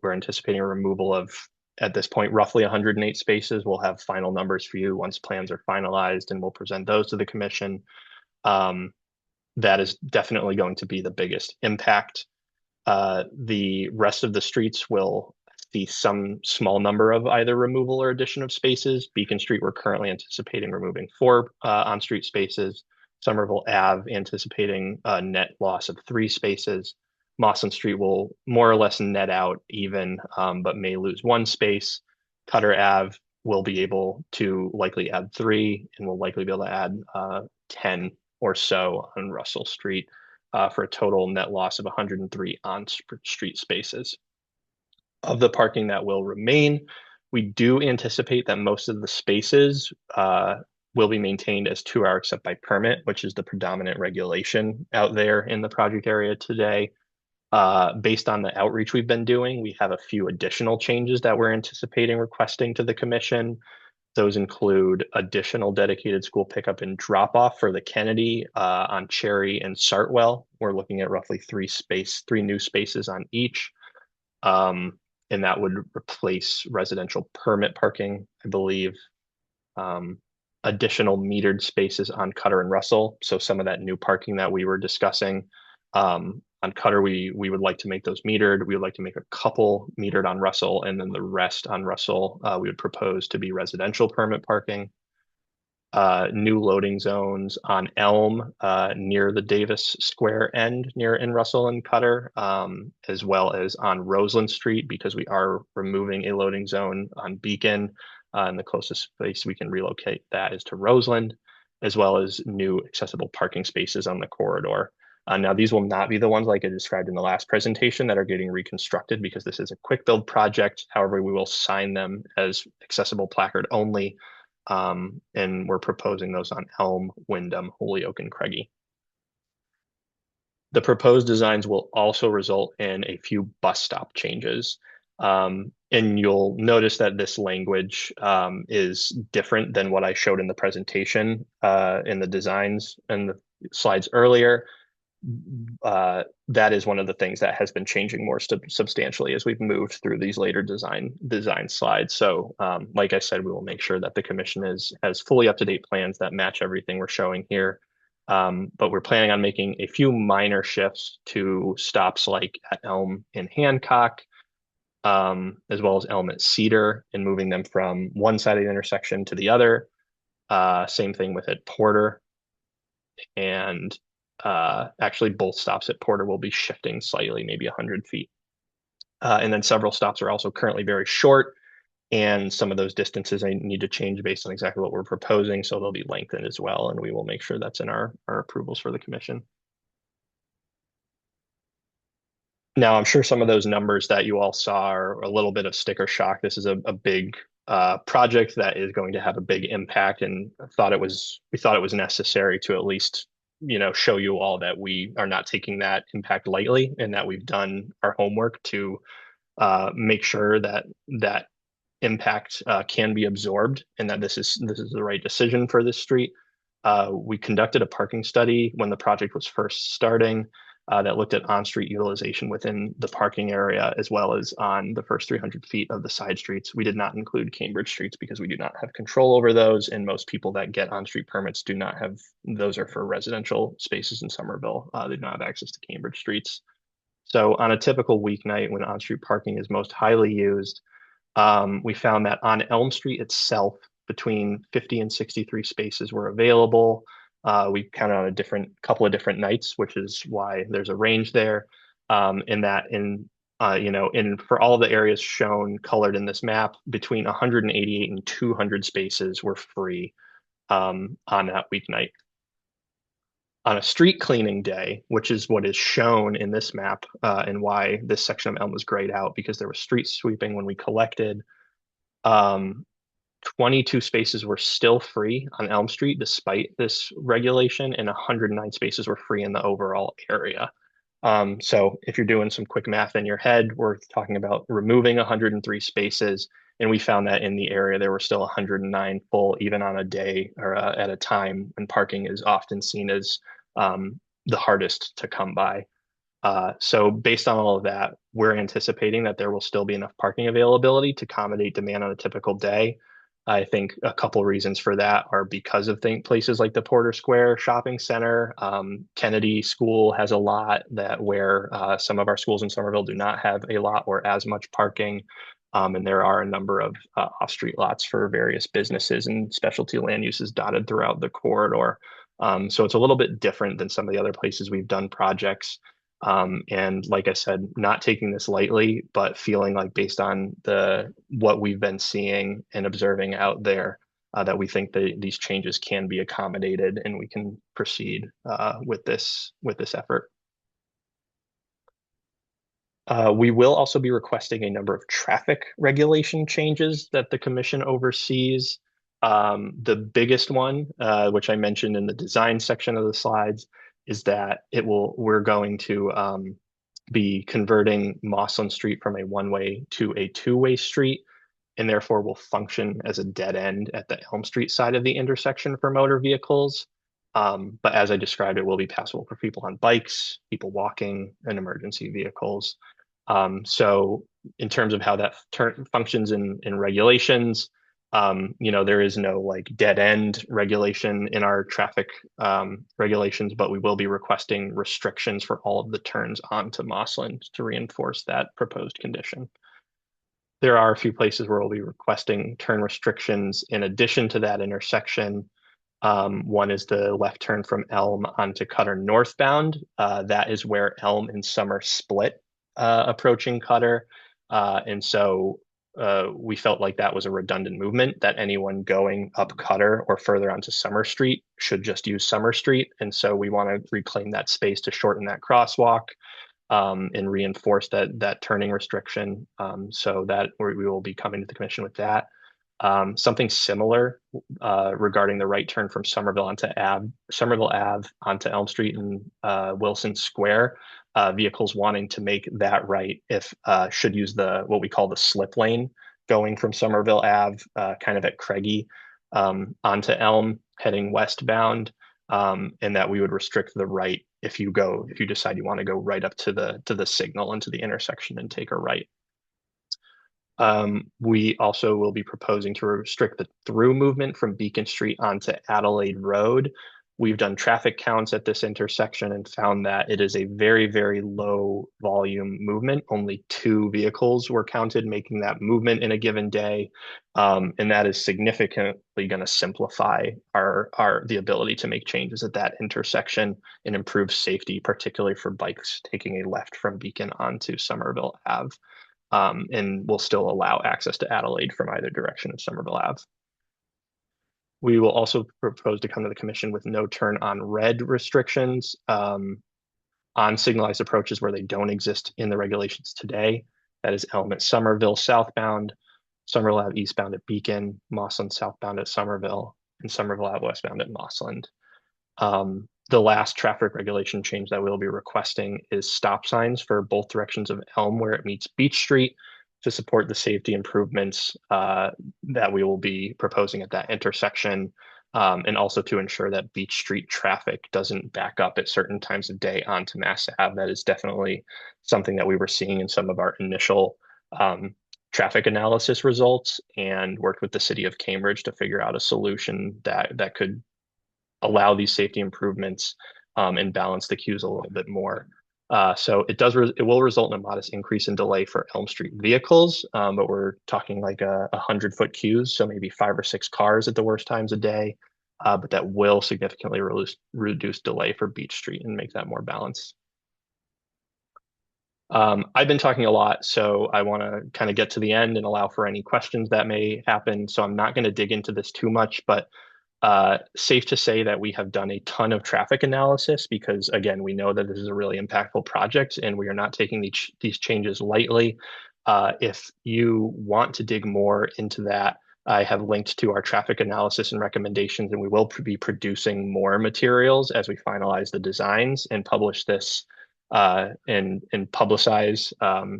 We're anticipating a removal of, at this point, roughly 108 spaces. We'll have final numbers for you once plans are finalized, and we'll present those to the commission. That is definitely going to be the biggest impact. The rest of the streets will see some small number of either removal or addition of spaces. Beacon Street, we're currently anticipating removing 4 on-street spaces. Somerville Ave, anticipating a net loss of 3 spaces. Mawson Street will more or less net out even, but may lose 1 space. Cutter Ave will be able to likely add 3, and will likely be able to add 10 or so on Russell Street, for a total net loss of 103 on-street spaces. Of the parking that will remain, we do anticipate that most of the spaces will be maintained as 2-hour except by permit, which is the predominant regulation out there in the project area today. Based on the outreach we've been doing, we have a few additional changes that we're anticipating requesting to the commission. Those include additional dedicated school pickup and drop off for the Kennedy on Cherry and Sartwell. We're looking at roughly 3 new spaces on each. And that would replace residential permit parking, I believe. Additional metered spaces on Cutter and Russell. So some of that new parking that we were discussing. On Cutter, we would like to make those metered. We would like to make a couple metered on Russell, and then the rest on Russell we would propose to be residential permit parking. New loading zones on Elm near the Davis Square end in Russell and Cutter, as well as on Roseland Street, because we are removing a loading zone on Beacon, and the closest place we can relocate that is to Roseland, as well as new accessible parking spaces on the corridor. Now, these will not be the ones like I described in the last presentation that are getting reconstructed, because this is a quick build project. However, we will sign them as accessible placard only. And we're proposing those on Elm, Wyndham, Holyoke, and Craigie. The proposed designs will also result in a few bus stop changes. And you'll notice that this language is different than what I showed in the presentation in the designs and the slides earlier. That is one of the things that has been changing more substantially as we've moved through these later design slides. So like I said, we will make sure that the commission has fully up-to-date plans that match everything we're showing here. But we're planning on making a few minor shifts to stops like at Elm and Hancock, as well as Elm at Cedar, and moving them from one side of the intersection to the other. Same thing with at Porter. And actually both stops at Porter will be shifting slightly, maybe 100 feet. And then several stops are also currently very short, and some of those distances I need to change based on exactly what we're proposing, so they'll be lengthened as well, and we will make sure that's in our approvals for the commission. Now, I'm sure some of those numbers that you all saw are a little bit of sticker shock. This is a big project that is going to have a big impact, and we thought it was necessary to at least show you all that we are not taking that impact lightly, and that we've done our homework to make sure that that impact can be absorbed, and that this is the right decision for this street. We conducted a parking study when the project was first starting that looked at on-street utilization within the parking area, as well as on the first 300 feet of the side streets. We did not include Cambridge streets because we do not have control over those, and most people that get on-street permits do not have, those are for residential spaces in Somerville. They do not have access to Cambridge streets. So on a typical weeknight when on-street parking is most highly used, we found that on Elm Street itself, between 50 and 63 spaces were available. We counted on a couple of different nights, which is why there's a range there. For all the areas shown colored in this map, between 188 and 200 spaces were free on that weeknight. On a street cleaning day, which is what is shown in this map, and why this section of Elm was grayed out, because there was street sweeping when we collected. 22 spaces were still free on Elm Street despite this regulation, and 109 spaces were free in the overall area. So if you're doing some quick math in your head, we're talking about removing 103 spaces, and we found that in the area there were still 109 full, even on a day or at a time when parking is often seen as the hardest to come by. So based on all of that, we're anticipating that there will still be enough parking availability to accommodate demand on a typical day. I think a couple reasons for that are because of places like the Porter Square Shopping Center. Kennedy School has a lot where some of our schools in Somerville do not have a lot or as much parking. And there are a number of off-street lots for various businesses and specialty land uses dotted throughout the corridor. So it's a little bit different than some of the other places we've done projects. And like I said, not taking this lightly, but feeling like based on what we've been seeing and observing out there, that we think that these changes can be accommodated and we can proceed with this effort. We will also be requesting a number of traffic regulation changes that the commission oversees. The biggest one, which I mentioned in the design section of the slides, is that we're going to be converting Mossland Street from a one-way to a two-way street, and therefore will function as a dead end at the Elm Street side of the intersection for motor vehicles. But as I described, it will be passable for people on bikes, people walking, and emergency vehicles. So in terms of how that functions in regulations, there is no like dead end regulation in our traffic regulations, but we will be requesting restrictions for all of the turns onto Mossland to reinforce that proposed condition. There are a few places where we'll be requesting turn restrictions in addition to that intersection. One is the left turn from Elm onto Cutter northbound. That is where Elm and Summer split, approaching Cutter. And so we felt like that was a redundant movement, that anyone going up Cutter or further onto Summer Street should just use Summer Street. And so we want to reclaim that space to shorten that crosswalk and reinforce that turning restriction. So that we will be coming to the commission with that. Something similar regarding the right turn from Somerville Ave onto Elm Street and Wilson Square. Vehicles wanting to make that right should use what we call the slip lane going from Somerville Ave, kind of at Craigie, onto Elm heading westbound, and that we would restrict the right if you decide you want to go right up to the signal into the intersection and take a right. We also will be proposing to restrict the through movement from Beacon Street onto Adelaide Road. We've done traffic counts at this intersection and found that it is a very, very low volume movement. Only 2 vehicles were counted making that movement in a given day. And that is significantly going to simplify the ability to make changes at that intersection and improve safety, particularly for bikes taking a left from Beacon onto Somerville Ave. And will still allow access to Adelaide from either direction of Somerville Ave. We will also propose to come to the commission with no turn on red restrictions on signalized approaches where they don't exist in the regulations today. That is Elm at Somerville southbound, Somerville Ave eastbound at Beacon, Mossland southbound at Somerville, and Somerville Ave westbound at Mossland. The last traffic regulation change that we'll be requesting is stop signs for both directions of Elm where it meets Beach Street to support the safety improvements that we will be proposing at that intersection, and also to ensure that Beach Street traffic doesn't back up at certain times of day onto Mass Ave. That is definitely something that we were seeing in some of our initial traffic analysis results, and worked with the city of Cambridge to figure out a solution that could allow these safety improvements and balance the queues a little bit more. So it will result in a modest increase in delay for Elm Street vehicles, but we're talking like 100-foot queues, so maybe 5 or 6 cars at the worst times a day, but that will significantly reduce delay for Beach Street and make that more balanced. I've been talking a lot, so I want to kind of get to the end and allow for any questions that may happen. So I'm not going to dig into this too much, but safe to say that we have done a ton of traffic analysis because, again, we know that this is a really impactful project and we are not taking these changes lightly. If you want to dig more into that, I have linked to our traffic analysis and recommendations, and we will be producing more materials as we finalize the designs and publish this and publicize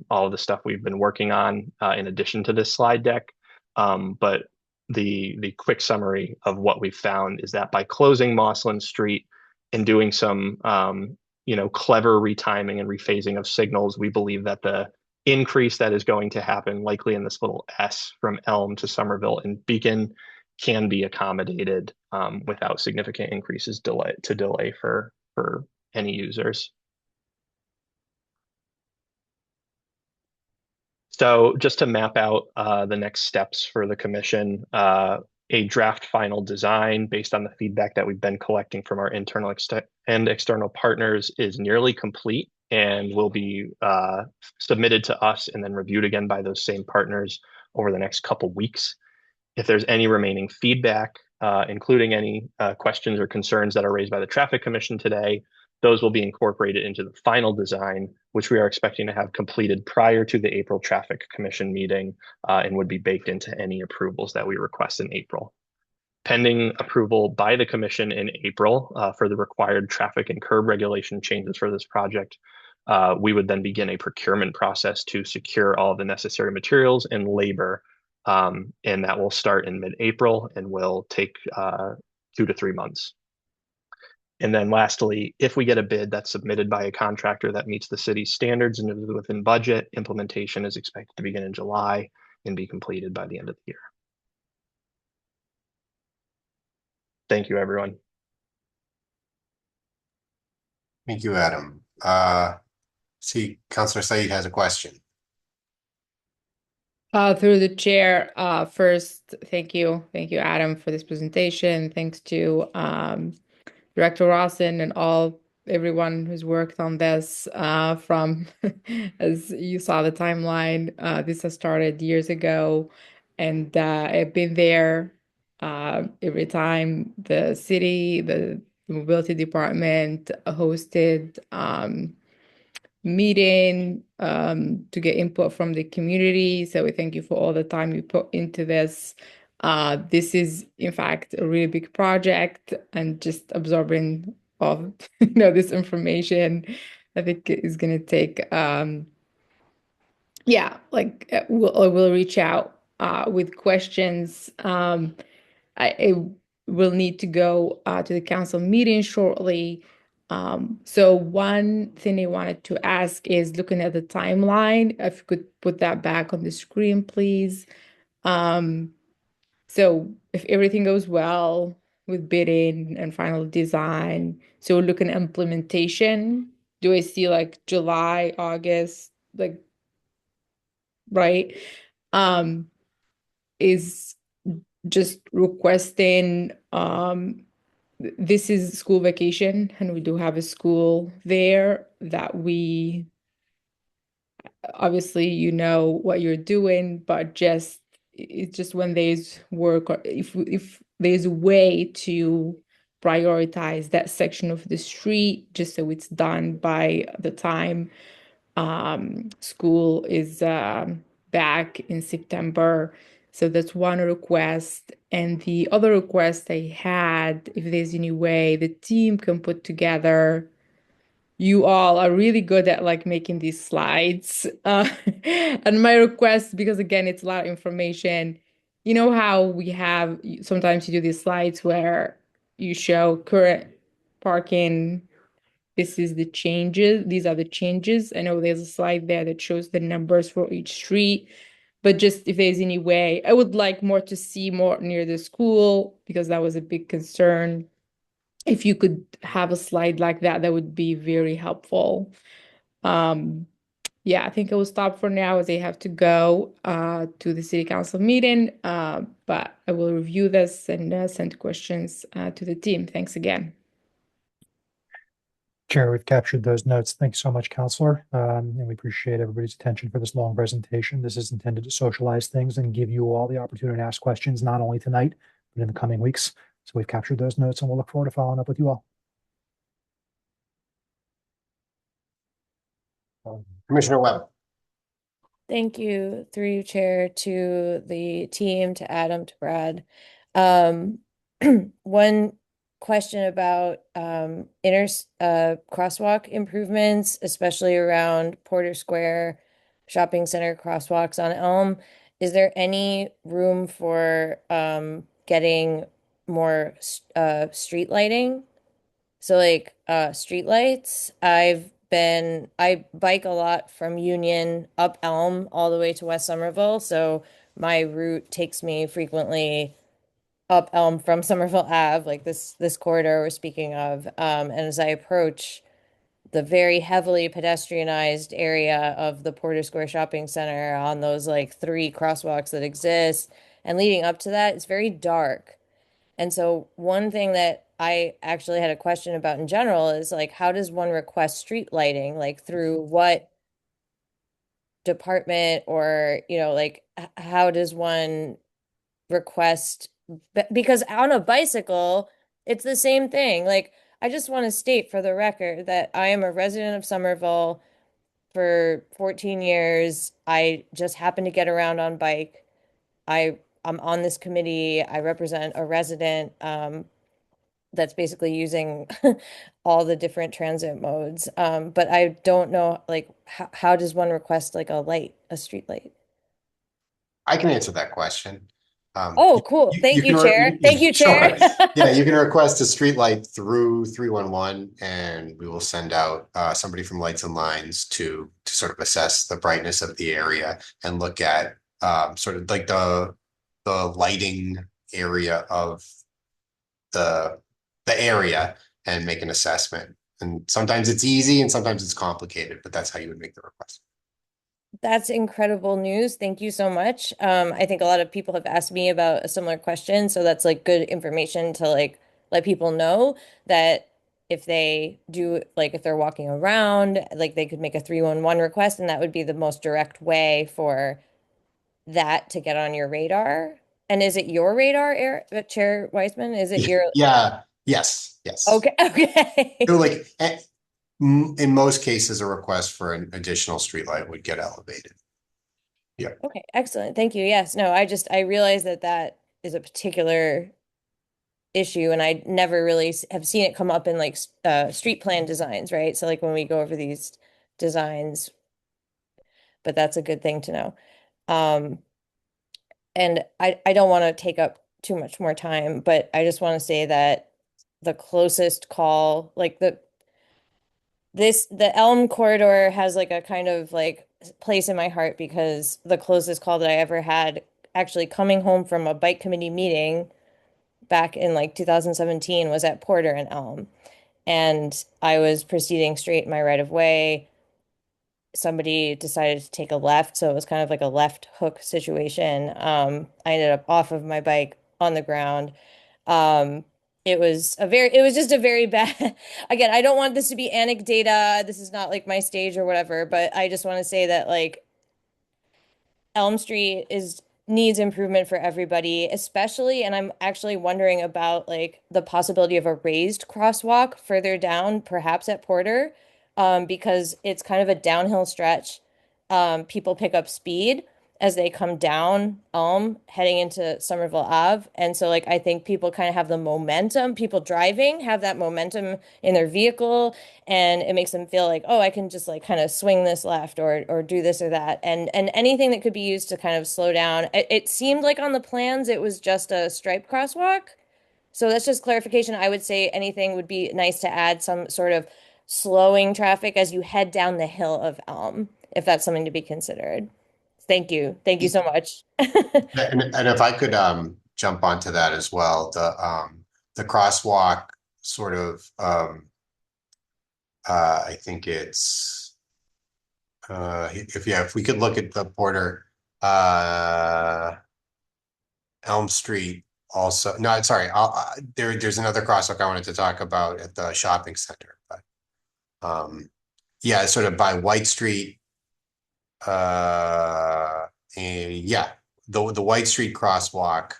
all of the stuff we've been working on in addition to this slide deck. But the quick summary of what we've found is that by closing Mossland Street and doing some clever retiming and rephasing of signals, we believe that the increase that is going to happen likely in this little S from Elm to Somerville and Beacon can be accommodated without significant increases delay for any users. So just to map out the next steps for the commission, a draft final design based on the feedback that we've been collecting from our internal and external partners is nearly complete and will be submitted to us and then reviewed again by those same partners over the next couple weeks. If there's any remaining feedback, including any questions or concerns that are raised by the Traffic Commission today, those will be incorporated into the final design, which we are expecting to have completed prior to the April Traffic Commission meeting and would be baked into any approvals that we request in April. Pending approval by the Commission in April for the required traffic and curb regulation changes for this project, we would then begin a procurement process to secure all of the necessary materials and labor, and that will start in mid-April and will take 2 to 3 months. And then lastly, if we get a bid that's submitted by a contractor that meets the city's standards and is within budget, implementation is expected to begin in July and be completed by the end of the year. Thank you, everyone. Thank you, Adam. See, Councilor Said has a question. Through the chair, first, thank you, Adam, for this presentation. Thanks to Director Rawson and everyone who's worked on this from, as you saw the timeline, this has started years ago, and I've been there every time the city, the mobility department hosted meeting to get input from the community. So we thank you for all the time you put into this. This is, in fact, a really big project, and just absorbing of this information, I think is going to take. We'll reach out with questions. I will need to go to the council meeting shortly. So one thing I wanted to ask is, looking at the timeline, if you could put that back on the screen, please. So if everything goes well with bidding and final design, so we're looking at implementation. Do I see like July, August, like, right? Is just requesting, this is school vacation, and we do have a school there that we, obviously, what you're doing, but it's just when there's work, or if there's a way to prioritize that section of the street, just so it's done by the time school is back in September. So that's one request. And the other request I had, if there's any way the team can put together, you all are really good at like making these slides. And my request, because again, it's a lot of information. You know how we have, sometimes you do these slides where you show current parking. This is the changes. These are the changes. I know there's a slide there that shows the numbers for each street, but just if there's any way, I would like more to see more near the school, because that was a big concern. If you could have a slide like that, that would be very helpful. Yeah, I think I will stop for now, as I have to go to the city council meeting, but I will review this and send questions to the team. Thanks again. Chair, we've captured those notes. Thanks so much, Counselor. And we appreciate everybody's attention for this long presentation. This is intended to socialize things and give you all the opportunity to ask questions, not only tonight, but in the coming weeks. So we've captured those notes, and we'll look forward to following up with you all. Commissioner Webb. Thank you, through you, Chair, to the team, to Adam, to Brad. One question about crosswalk improvements, especially around Porter Square Shopping Center crosswalks on Elm. Is there any room for getting more street lighting? So like street lights. I've I bike a lot from Union up Elm all the way to West Somerville. So my route takes me frequently up Elm from Somerville Ave, like this corridor we're speaking of. And as I approach the very heavily pedestrianized area of the Porter Square Shopping Center on those like three crosswalks that exist, and leading up to that, it's very dark. And so one thing that I actually had a question about in general is like, how does one request street lighting? Like through what department, or, like how does one request? Because on a bicycle, it's the same thing. Like, I just want to state for the record that I am a resident of Somerville for 14 years. I just happen to get around on bike. I'm on this committee. I represent a resident that's basically using all the different transit modes. But I don't know, like, how does one request like a street light? I can answer that question. Oh, cool. Thank you, Chair. Thank you, Chair. Sure. Yeah, you can request a street light through 311, and we will send out somebody from Lights and Lines to sort of assess the brightness of the area and look at sort of like the lighting area of the area and make an assessment. And sometimes it's easy and sometimes it's complicated, but that's how you would make the request. That's incredible news. Thank you so much. I think a lot of people have asked me about a similar question, so that's like good information to like let people know that if they do, like if they're walking around, like they could make a 311 request, and that would be the most direct way for that to get on your radar. And is it your radar, Chair Weissman? Is it your? Yeah, yes. Okay, okay. So like in most cases, a request for an additional streetlight would get elevated. Yeah. Okay, excellent. Thank you. Yes, no, I realize that that is a particular issue, and I never really have seen it come up in like street plan designs, right? So like when we go over these designs, but that's a good thing to know. Um, and I don't want to take up too much more time, but I just want to say that the closest call, like the Elm corridor has like a kind of like place in my heart, because the closest call that I ever had actually coming home from a bike committee meeting back in like 2017 was at Porter and Elm. And I was proceeding straight in my right of way. Somebody decided to take a left, so it was kind of like a left hook situation. I ended up off of my bike on the ground. Um, it was just a very bad, again, I don't want this to be anecdata. This is not like my stage or whatever, but I just want to say that like Elm Street is needs improvement for everybody, especially, and I'm actually wondering about like the possibility of a raised crosswalk further down, perhaps at Porter, because it's kind of a downhill stretch. People pick up speed as they come down Elm, heading into Somerville Ave. And so like I think people kind of have the momentum, people driving have that momentum in their vehicle, and it makes them feel like, oh, I can just like kind of swing this left or do this or that. And anything that could be used to kind of slow down. It seemed like on the plans it was just a striped crosswalk. So that's just clarification. I would say anything would be nice to add some sort of slowing traffic as you head down the hill of Elm, if that's something to be considered. Thank you. Thank you so much. And if I could jump onto that as well, the crosswalk sort of I think it's if we could look at the Porter Elm Street also. No, sorry. There's another crosswalk I wanted to talk about at the shopping center, but yeah, sort of by White Street. And yeah, the White Street crosswalk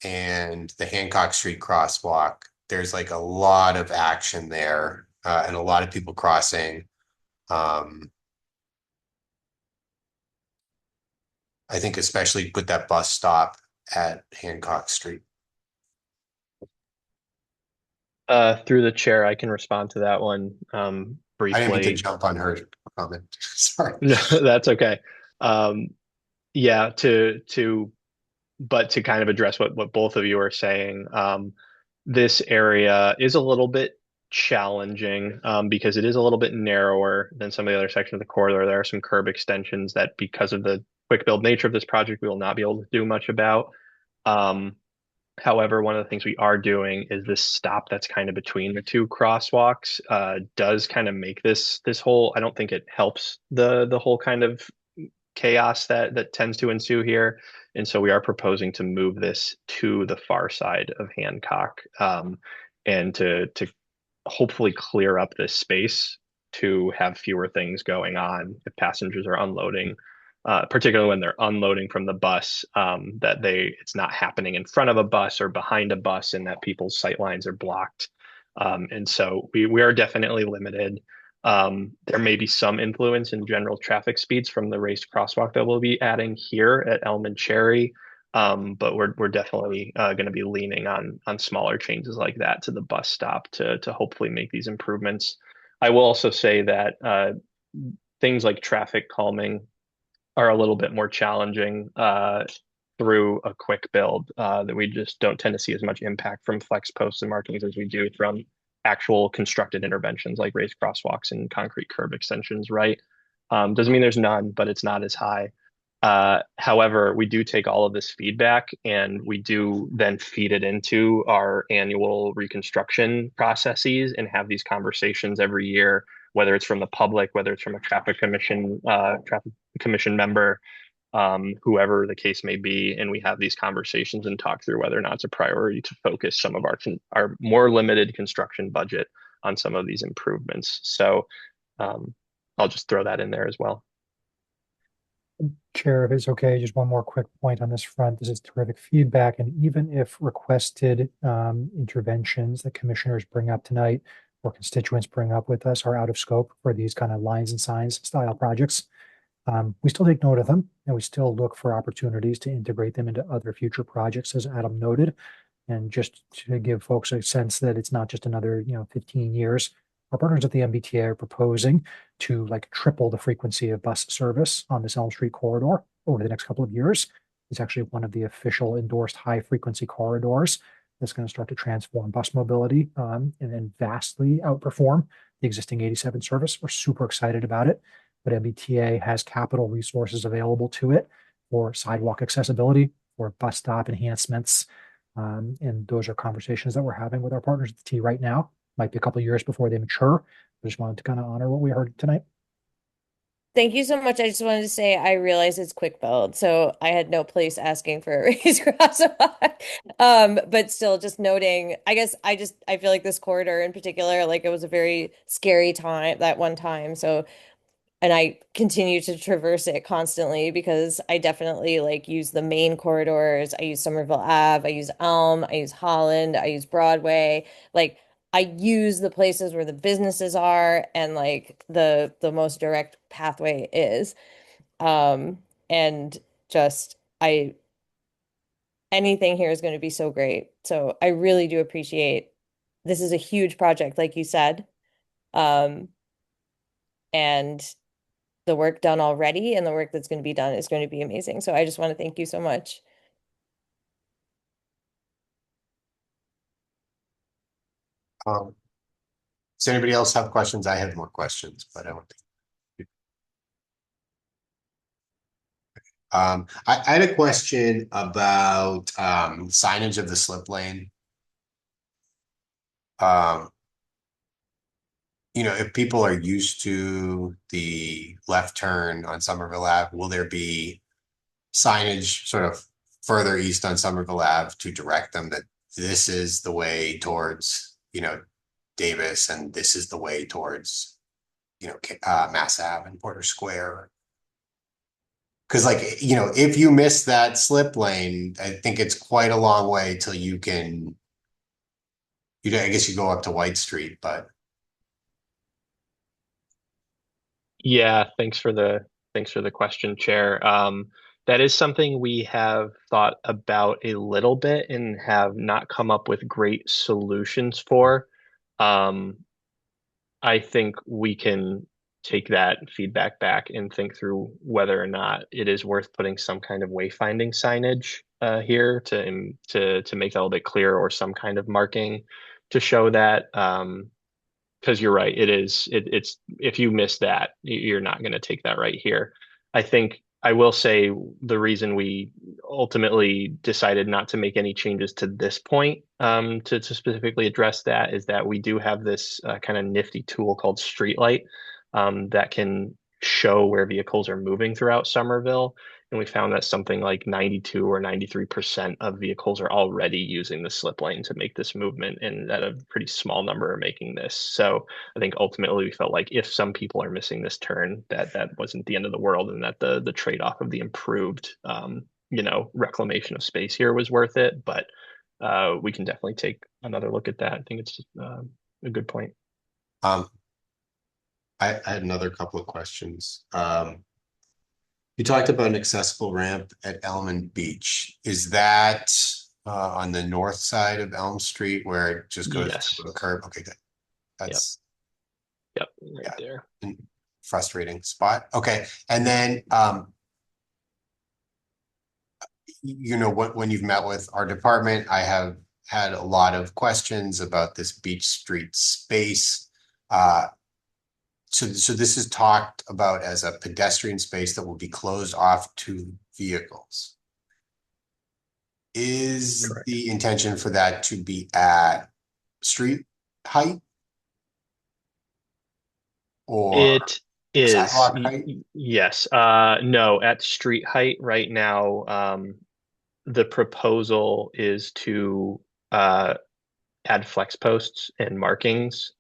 and the Hancock Street crosswalk. There's like a lot of action there, and a lot of people crossing. I think especially with that bus stop at Hancock Street. Through the chair, I can respond to that one I didn't mean to briefly. jump on her comment. Sorry. No, that's okay. Yeah, but to kind of address what both of you are saying, this area is a little bit challenging because it is a little bit narrower than some of the other sections of the corridor. There are some curb extensions that, because of the quick build nature of this project, we will not be able to do much about. However, one of the things we are doing is this stop that's kind of between the two crosswalks does kind of make this whole, I don't think it helps the whole kind of chaos that tends to ensue here. And so we are proposing to move this to the far side of Hancock, and to hopefully clear up this space to have fewer things going on if passengers are unloading, particularly when they're unloading from the bus, that it's not happening in front of a bus or behind a bus, and that people's sight lines are blocked. And so we are definitely limited. There may be some influence in general traffic speeds from the raised crosswalk that we'll be adding here at Elm and Cherry. But we're definitely going to be leaning on smaller changes like that to the bus stop to hopefully make these improvements. I will also say that things like traffic calming are a little bit more challenging through a quick build, that we just don't tend to see as much impact from flex posts and markings as we do from actual constructed interventions like raised crosswalks and concrete curb extensions, right? Doesn't mean there's none, but it's not as high. However, we do take all of this feedback and we do then feed it into our annual reconstruction processes and have these conversations every year, whether it's from the public, whether it's from a traffic commission member, whoever the case may be, and we have these conversations and talk through whether or not it's a priority to focus some of our more limited construction budget on some of these improvements. So I'll just throw that in there as well. Chair, if it's okay, just one more quick point on this front. This is terrific feedback. And even if requested interventions that commissioners bring up tonight or constituents bring up with us are out of scope for these kind of lines and signs style projects, we still take note of them and we still look for opportunities to integrate them into other future projects, as Adam noted. And just to give folks a sense that it's not just another, 15 years. Our partners at the MBTA are proposing to triple the frequency of bus service on this Elm Street corridor over the next couple of years. It's actually one of the official endorsed high frequency corridors that's going to start to transform bus mobility and then vastly outperform the existing 87 service. We're super excited about it, but MBTA has capital resources available to it for sidewalk accessibility, for bus stop enhancements. And those are conversations that we're having with our partners at the T right now. Might be a couple of years before they mature. I just wanted to kind of honor what we heard tonight. Thank you so much. I just wanted to say I realize it's quick build, so I had no place asking for a raised crosswalk. But still just noting, I guess I feel like this corridor in particular, it was a very scary time that one time. So and I continue to traverse it constantly because I definitely use the main corridors. I use Somerville Ave, I use Elm, I use Holland, I use Broadway. I use the places where the businesses are and the most direct pathway is. And just anything here is going to be so great. So I really do appreciate this is a huge project, like you said. And the work done already and the work that's going to be done is going to be amazing. So I just want to thank you so much. Does anybody else have questions? I have more questions, but I don't think. I had a question about signage of the slip lane. If people are used to the left turn on Somerville Ave, will there be signage sort of further east on Somerville Ave to direct them that this is the way towards, Davis, and this is the way towards, Mass Ave and Porter Square? Because if you miss that slip lane, I think it's quite a long way till you can, I guess you go up to White Street, but. Yeah, thanks for the question, Chair. That is something we have thought about a little bit and have not come up with great solutions for. I think we can take that feedback back and think through whether or not it is worth putting some kind of wayfinding signage here to make that a little bit clearer, or some kind of marking to show that. because you're right. It's if you miss that, you're not going to take that right here. I think I will say the reason we ultimately decided not to make any changes to this point, to specifically address that, is that we do have this kind of nifty tool called Streetlight, that can show where vehicles are moving throughout Somerville. And we found that something like 92 or 93% of vehicles are already using the slip lane to make this movement, and that a pretty small number are making this. So I think ultimately we felt like if some people are missing this turn, that wasn't the end of the world, and that the trade-off of the improved reclamation of space here was worth it. But we can definitely take another look at that. I think it's a good point. I had another couple of questions. You talked about an accessible ramp at Elm and Beach. Is that on the north side of Elm Street where it just goes Yes. to the curb? Okay, good. That's Yep, right there. frustrating spot. Okay, and then when you've met with our department, I have had a lot of questions about this Beach Street space. So this is talked about as a pedestrian space that will be closed off to vehicles. Is Correct. the intention for that to be at street height? Or It is, sidewalk height? yes. No, at street height right now, the proposal is to add flex posts and markings.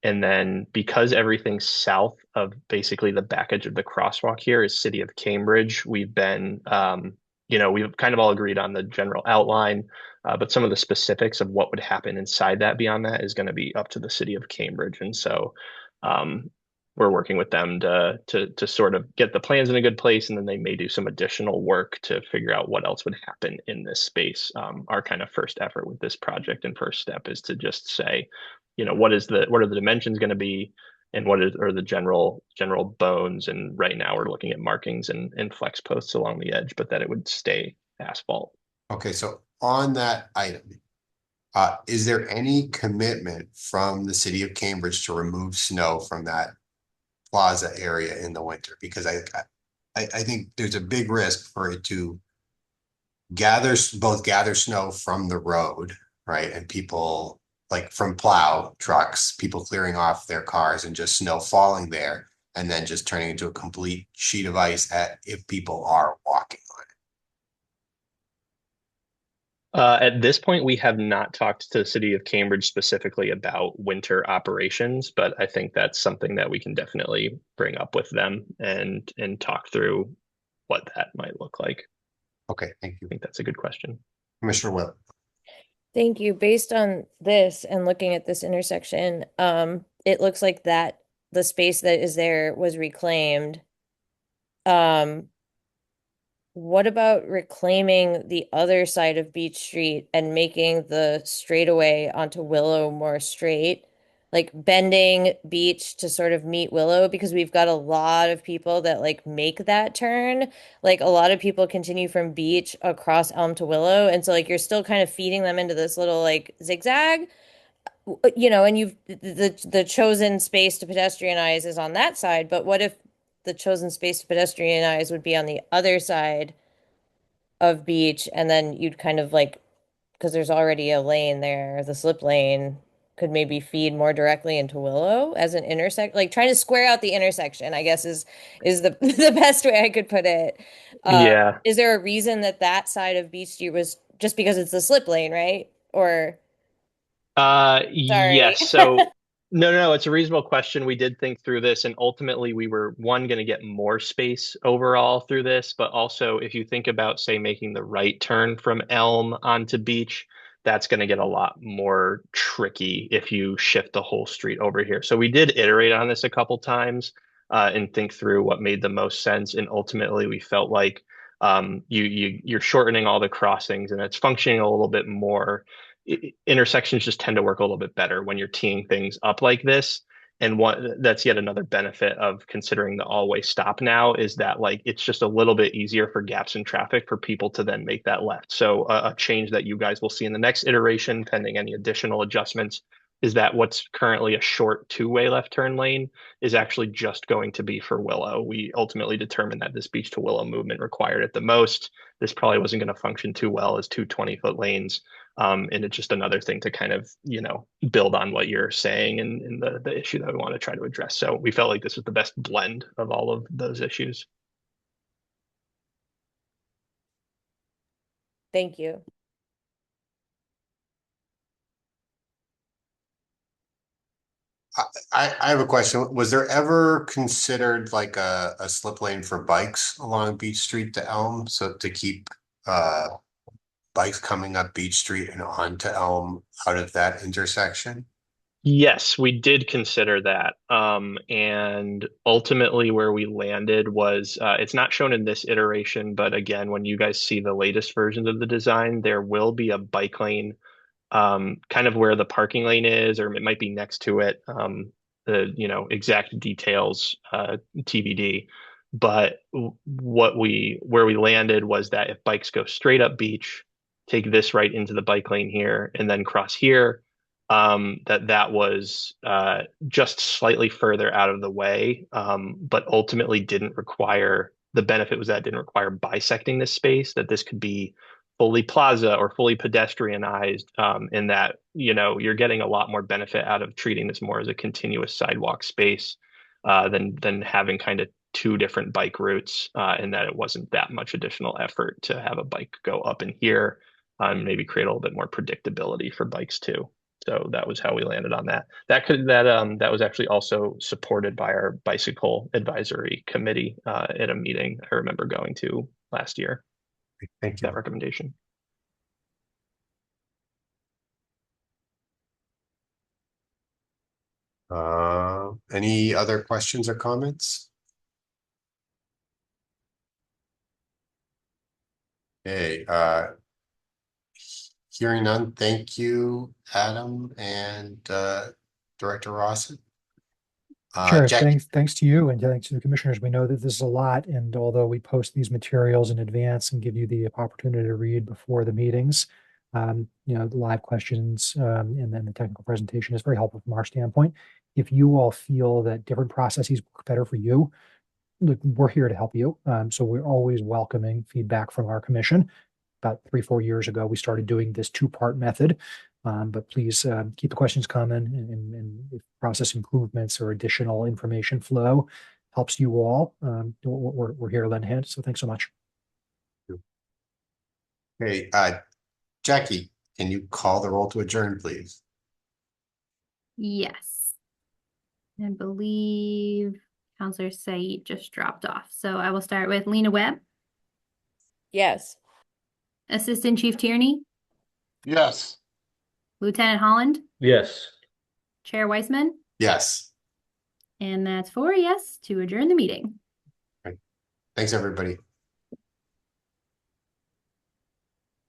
And then because everything south of basically the back edge of the crosswalk here is City of Cambridge, we've been, we've kind of all agreed on the general outline, but some of the specifics of what would happen inside that beyond that is going to be up to the City of Cambridge. And so we're working with them to sort of get the plans in a good place, and then they may do some additional work to figure out what else would happen in this space. Our kind of first effort with this project and first step is to just say, what are the dimensions going to be, and are the general bones. And right now we're looking at markings and flex posts along the edge, but that it would stay asphalt. Okay, so on that item, is there any commitment from the City of Cambridge to remove snow from that plaza area in the winter? Because I think there's a big risk for it to gather snow from the road, right? And people, like from plow trucks, people clearing off their cars and just snow falling there, and then just turning into a complete sheet of ice if people are walking on it. At this point, we have not talked to the City of Cambridge specifically about winter operations, but I think that's something that we can definitely bring up with them and talk through what that might look like. Okay, thank you. I think that's a good question. Commissioner Webb. Thank you. Based on this and looking at this intersection, it looks like that the space that is there was reclaimed. What about reclaiming the other side of Beach Street and making the straightaway onto Willow more straight? Like bending Beach to sort of meet Willow, because we've got a lot of people that like make that turn. Like a lot of people continue from Beach across Elm to Willow. And so like you're still kind of feeding them into this little like zigzag, and the chosen space to pedestrianize is on that side. But what if the chosen space to pedestrianize would be on the other side of Beach, and then you'd kind of like, because there's already a lane there, the slip lane could maybe feed more directly into Willow as an intersect, like trying to square out the intersection, I guess is the the best way I could put it. Yeah. Is there a reason that side of Beach Street was just because it's the slip lane, right? Or sorry. Yes. So no, it's a reasonable question. We did think through this, and ultimately we were going to get more space overall through this, but also if you think about, say, making the right turn from Elm onto Beach, that's going to get a lot more tricky if you shift the whole street over here. So we did iterate on this a couple times and think through what made the most sense, and ultimately we felt like you're shortening all the crossings and it's functioning a little bit more. Intersections just tend to work a little bit better when you're teeing things up like this. And that's yet another benefit of considering the all-way stop now, is that like it's just a little bit easier for gaps in traffic for people to then make that left. So a change that you guys will see in the next iteration, pending any additional adjustments, is that what's currently a short two-way left turn lane is actually just going to be for Willow. We ultimately determined that this beach to Willow movement required at the most. This probably wasn't going to function too well as two 20-foot lanes. And it's just another thing to kind of, build on what you're saying and the issue that we want to try to address. So we felt like this was the best blend of all of those issues. Thank you. I have a question. Was there ever considered like a slip lane for bikes along Beach Street to Elm? So to keep bikes coming up Beach Street and onto Elm out of that intersection? Yes, we did consider that. And ultimately, where we landed was it's not shown in this iteration, but again, when you guys see the latest versions of the design, there will be a bike lane kind of where the parking lane is, or it might be next to it. The exact details TBD. But where we landed was that if bikes go straight up beach, take this right into the bike lane here, and then cross here, that was just slightly further out of the way, but ultimately didn't require, the benefit was that it didn't require bisecting this space, that this could be fully plaza or fully pedestrianized, in that, you're getting a lot more benefit out of treating this more as a continuous sidewalk space, than having kind of two different bike routes, and that it wasn't that much additional effort to have a bike go up in here, maybe create a little bit more predictability for bikes too. So that was how we landed on that. That was actually also supported by our bicycle advisory committee at a meeting I remember going to last year. Thank you. That recommendation. Any other questions or comments? Okay, hearing none, thank you, Adam and Director Rawson. Sure, Jack, thanks to you and thanks to the commissioners. We know that this is a lot, and although we post these materials in advance and give you the opportunity to read before the meetings, the live questions, and then the technical presentation is very helpful from our standpoint. If you all feel that different processes work better for you, look, we're here to help you. So we're always welcoming feedback from our commission. About 3-4 years ago, we started doing this two-part method. But please keep the questions coming, and if process improvements or additional information flow helps you all, we're here to lend a hand. So thanks so much. hey, Jackie, can you call the roll to adjourn, please? Yes. I believe Counselor Said just dropped off. So I will start with Lena Webb, Yes. Assistant Chief Tierney, Yes. Lieutenant Holland, Yes. Chair Weissman, Yes. and that's 4 yes to adjourn the meeting. Thanks, everybody.